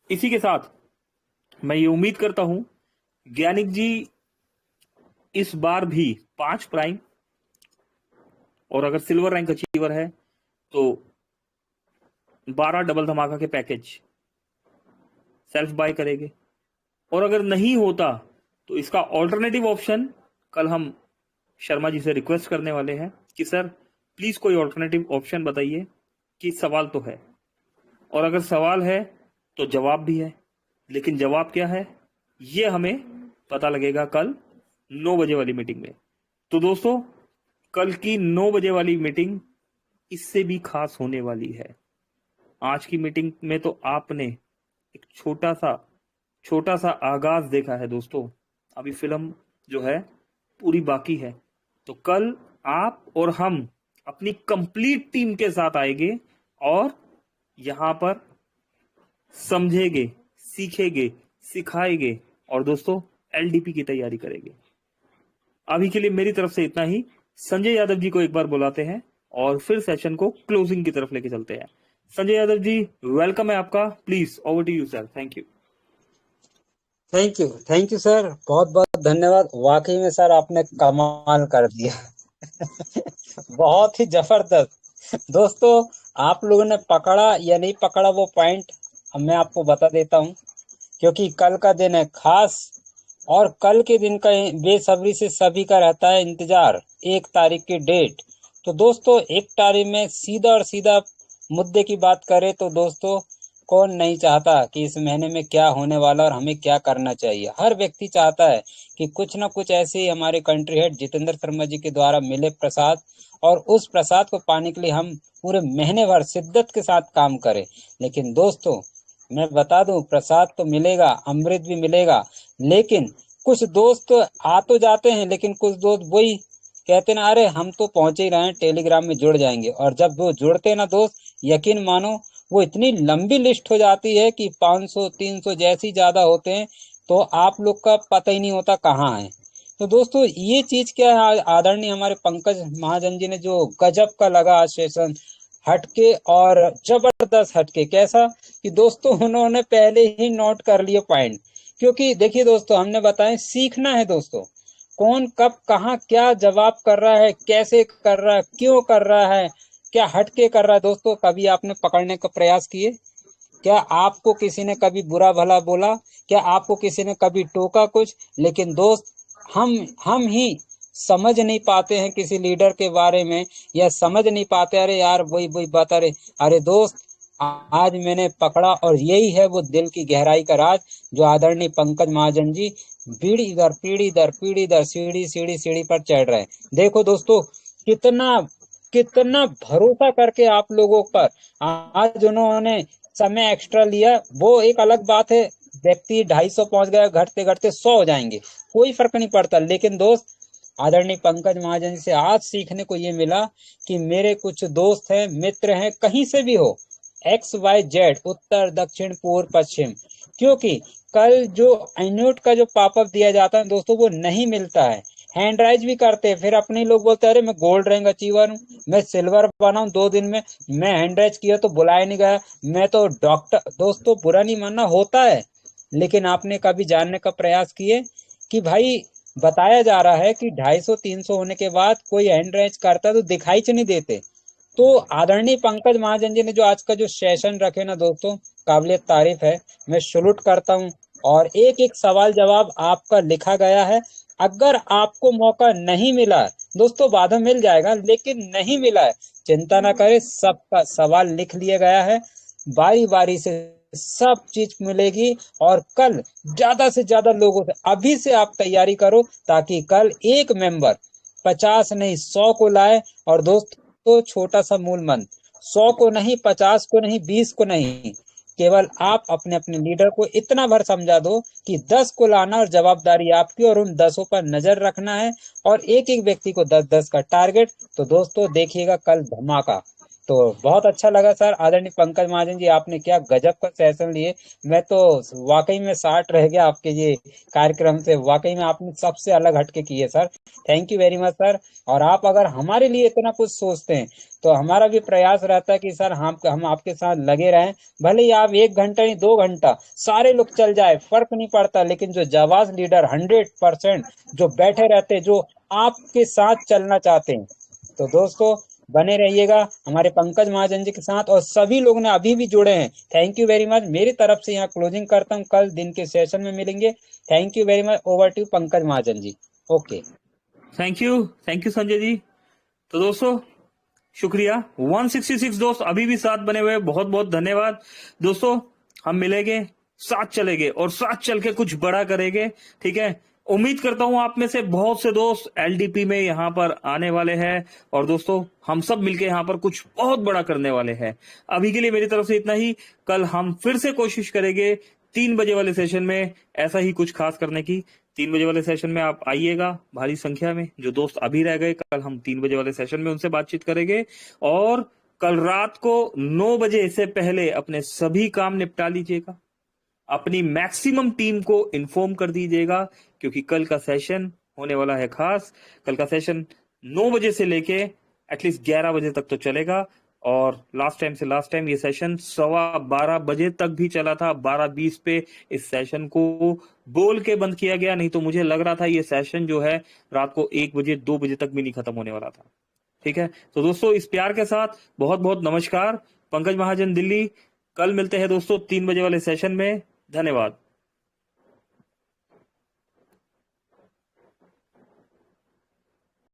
इसी के साथ मैं ये उम्मीद करता हूं ज्ञानिक जी इस बार भी 5 प्राइम और अगर सिल्वर रैंक अचीवर है तो 12 डबल धमाका के पैकेज सेल्फ बाय करेंगे। और अगर नहीं होता तो इसका ऑल्टरनेटिव ऑप्शन कल हम शर्मा जी से रिक्वेस्ट करने वाले हैं कि सर प्लीज कोई ऑल्टरनेटिव ऑप्शन बताइए, कि सवाल तो है और अगर सवाल है तो जवाब भी है, लेकिन जवाब क्या है ये हमें पता लगेगा कल 9 बजे वाली मीटिंग में। तो दोस्तों, कल की 9 बजे वाली मीटिंग इससे भी खास होने वाली है। आज की मीटिंग में तो आपने एक छोटा सा आगाज देखा है दोस्तों, अभी फिल्म जो है पूरी बाकी है। तो कल आप और हम अपनी कंप्लीट टीम के साथ आएंगे और यहां पर समझेंगे, सीखेंगे, सिखाएंगे और दोस्तों एलडीपी की तैयारी करेंगे। अभी के लिए मेरी तरफ से इतना ही। संजय यादव जी को एक बार बुलाते हैं और फिर सेशन को क्लोजिंग की तरफ लेके चलते हैं। संजय यादव जी, वेलकम है आपका, please over to you sir. Thank you. Thank you sir, बहुत बहुत धन्यवाद। वाकई में सर आपने कमाल कर दिया बहुत ही जबरदस्त। दोस्तों, आप लोगों ने पकड़ा या नहीं पकड़ा वो पॉइंट, अब मैं आपको बता देता हूं, क्योंकि कल का दिन है खास और कल के दिन का बेसब्री से सभी का रहता है इंतजार, 1 तारीख की डेट। तो दोस्तों, 1 तारीख में सीधा और सीधा मुद्दे की बात करें तो दोस्तों, कौन नहीं चाहता कि इस महीने में क्या होने वाला और हमें क्या करना चाहिए। हर व्यक्ति चाहता है कि कुछ ना कुछ ऐसे ही हमारे कंट्री हेड जितेंद्र शर्मा जी के द्वारा मिले प्रसाद, और उस प्रसाद को पाने के लिए हम पूरे महीने भर शिद्दत के साथ काम करें। लेकिन दोस्तों, मैं बता दूं, प्रसाद तो मिलेगा, अमृत भी मिलेगा, लेकिन कुछ दोस्त आ तो जाते हैं, लेकिन कुछ दोस्त वही कहते ना, अरे हम तो पहुंचे ही रहे हैं, टेलीग्राम में जुड़ जाएंगे। और जब वो जुड़ते ना दोस्त, यकीन मानो वो इतनी लंबी लिस्ट हो जाती है कि 500 300 जैसी ज्यादा होते हैं, तो आप लोग का पता ही नहीं होता कहाँ है। तो दोस्तों, ये चीज क्या है, आदरणीय हमारे पंकज महाजन जी ने जो गजब का लगा आज सेशन, हटके और जबरदस्त हटके। कैसा कि दोस्तों, उन्होंने पहले ही नोट कर लिए पॉइंट। क्योंकि देखिए दोस्तों, हमने बताया सीखना है दोस्तों, कौन कब कहाँ क्या जवाब कर रहा है, कैसे कर रहा है, क्यों कर रहा है, क्या हटके कर रहा है। दोस्तों, कभी आपने पकड़ने का प्रयास किए? क्या आपको किसी ने कभी बुरा भला बोला? क्या आपको किसी ने कभी टोका कुछ? लेकिन दोस्त, हम ही समझ नहीं पाते हैं किसी लीडर के बारे में, या समझ नहीं पाते, अरे यार वही बता रहे। अरे दोस्त, आज मैंने पकड़ा और यही है वो दिल की गहराई का राज जो आदरणीय पंकज महाजन जी पीढ़ी दर पीढ़ी दर सीढ़ी पर चढ़ रहे हैं। देखो दोस्तों, कितना भरोसा करके आप लोगों पर आज उन्होंने समय एक्स्ट्रा लिया। वो एक अलग बात है, व्यक्ति 250 पहुंच गया, घटते घटते 100 हो जाएंगे, कोई फर्क नहीं पड़ता। लेकिन दोस्त, आदरणीय पंकज महाजन से आज सीखने को ये मिला कि मेरे कुछ दोस्त हैं, मित्र हैं, कहीं से भी हो, XYZ, उत्तर दक्षिण पूर्व पश्चिम, क्योंकि कल जो एन्यूट का जो पॉपअप दिया जाता है दोस्तों वो नहीं मिलता है। हैंड राइज भी करते हैं, फिर अपने लोग बोलते हैं अरे मैं गोल्ड रैंक अचीवर हूँ, मैं सिल्वर बना हूँ 2 दिन में, मैं हैंड राइज किया तो बुलाया नहीं गया, मैं तो डॉक्टर। दोस्तों बुरा नहीं मानना, होता है, लेकिन आपने कभी जानने का प्रयास किए कि भाई बताया जा रहा है कि 250-300 होने के बाद कोई हैंड राइज करता है तो दिखाई नहीं देते। तो आदरणीय पंकज महाजन जी ने जो आज का जो सेशन रखे ना दोस्तों, काबिलियत तारीफ है, मैं सैल्यूट करता हूँ। और एक एक सवाल जवाब आपका लिखा गया है। अगर आपको मौका नहीं मिला है दोस्तों, बाद में मिल जाएगा, लेकिन नहीं मिला है, चिंता ना करें, सबका सवाल लिख लिया गया है, बारी बारी से सब चीज मिलेगी। और कल ज्यादा से ज्यादा लोगों से अभी से आप तैयारी करो, ताकि कल एक मेंबर 50 नहीं 100 को लाए। और दोस्तों छोटा सा मूल मंत्र, 100 को नहीं, 50 को नहीं, 20 को नहीं, केवल आप अपने अपने लीडर को इतना भर समझा दो कि 10 को लाना और जवाबदारी आपकी, और उन 10 पर नजर रखना है, और एक एक व्यक्ति को 10-10 का टारगेट। तो दोस्तों देखिएगा कल धमाका। तो बहुत अच्छा लगा सर, आदरणीय पंकज महाजन जी, आपने क्या गजब का सेशन लिए। मैं तो वाकई में 60 रह गया आपके ये कार्यक्रम से, वाकई में आपने सबसे अलग हटके किए sir. Thank you very much sir. और आप अगर हमारे लिए इतना कुछ सोचते हैं तो हमारा भी प्रयास रहता है कि सर हम आपके साथ लगे रहें, भले ही आप 1 घंटा नहीं 2 घंटा सारे लोग चल जाए, फर्क नहीं पड़ता, लेकिन जो जाबाज लीडर 100% जो बैठे रहते, जो आपके साथ चलना चाहते हैं, तो दोस्तों बने रहिएगा हमारे पंकज महाजन जी के साथ। और सभी लोग ने अभी भी जुड़े हैं, थैंक यू वेरी मच। मेरी तरफ से यहाँ क्लोजिंग करता हूँ, कल दिन के सेशन में मिलेंगे। Thank you very much. Over to Pankaj Mahajan ji. Okay, thank you Sanjay ji. तो दोस्तों शुक्रिया, 166 दोस्त अभी भी साथ बने हुए, बहुत बहुत धन्यवाद दोस्तों। हम मिलेंगे, साथ चलेंगे और साथ चल के कुछ बड़ा करेंगे, ठीक है। उम्मीद करता हूं आप में से बहुत से दोस्त एलडीपी में यहां पर आने वाले हैं, और दोस्तों हम सब मिलके यहां पर कुछ बहुत बड़ा करने वाले हैं। अभी के लिए मेरी तरफ से इतना ही। कल हम फिर से कोशिश करेंगे 3 बजे वाले सेशन में ऐसा ही कुछ खास करने की। 3 बजे वाले सेशन में आप आइएगा भारी संख्या में। जो दोस्त अभी रह गए, कल हम 3 बजे वाले सेशन में उनसे बातचीत करेंगे। और कल रात को 9 बजे से पहले अपने सभी काम निपटा लीजिएगा, अपनी मैक्सिमम टीम को इन्फॉर्म कर दीजिएगा, क्योंकि कल का सेशन होने वाला है खास। कल का सेशन 9 बजे से लेके एटलीस्ट 11 बजे तक तो चलेगा, और लास्ट टाइम ये सेशन 12:15 बजे तक भी चला था। 12:20 पे इस सेशन को बोल के बंद किया गया, नहीं तो मुझे लग रहा था ये सेशन जो है रात को 1 बजे 2 बजे तक भी नहीं खत्म होने वाला था, ठीक है। तो दोस्तों इस प्यार के साथ बहुत बहुत नमस्कार। पंकज महाजन दिल्ली, कल मिलते हैं दोस्तों 3 बजे वाले सेशन में। धन्यवाद।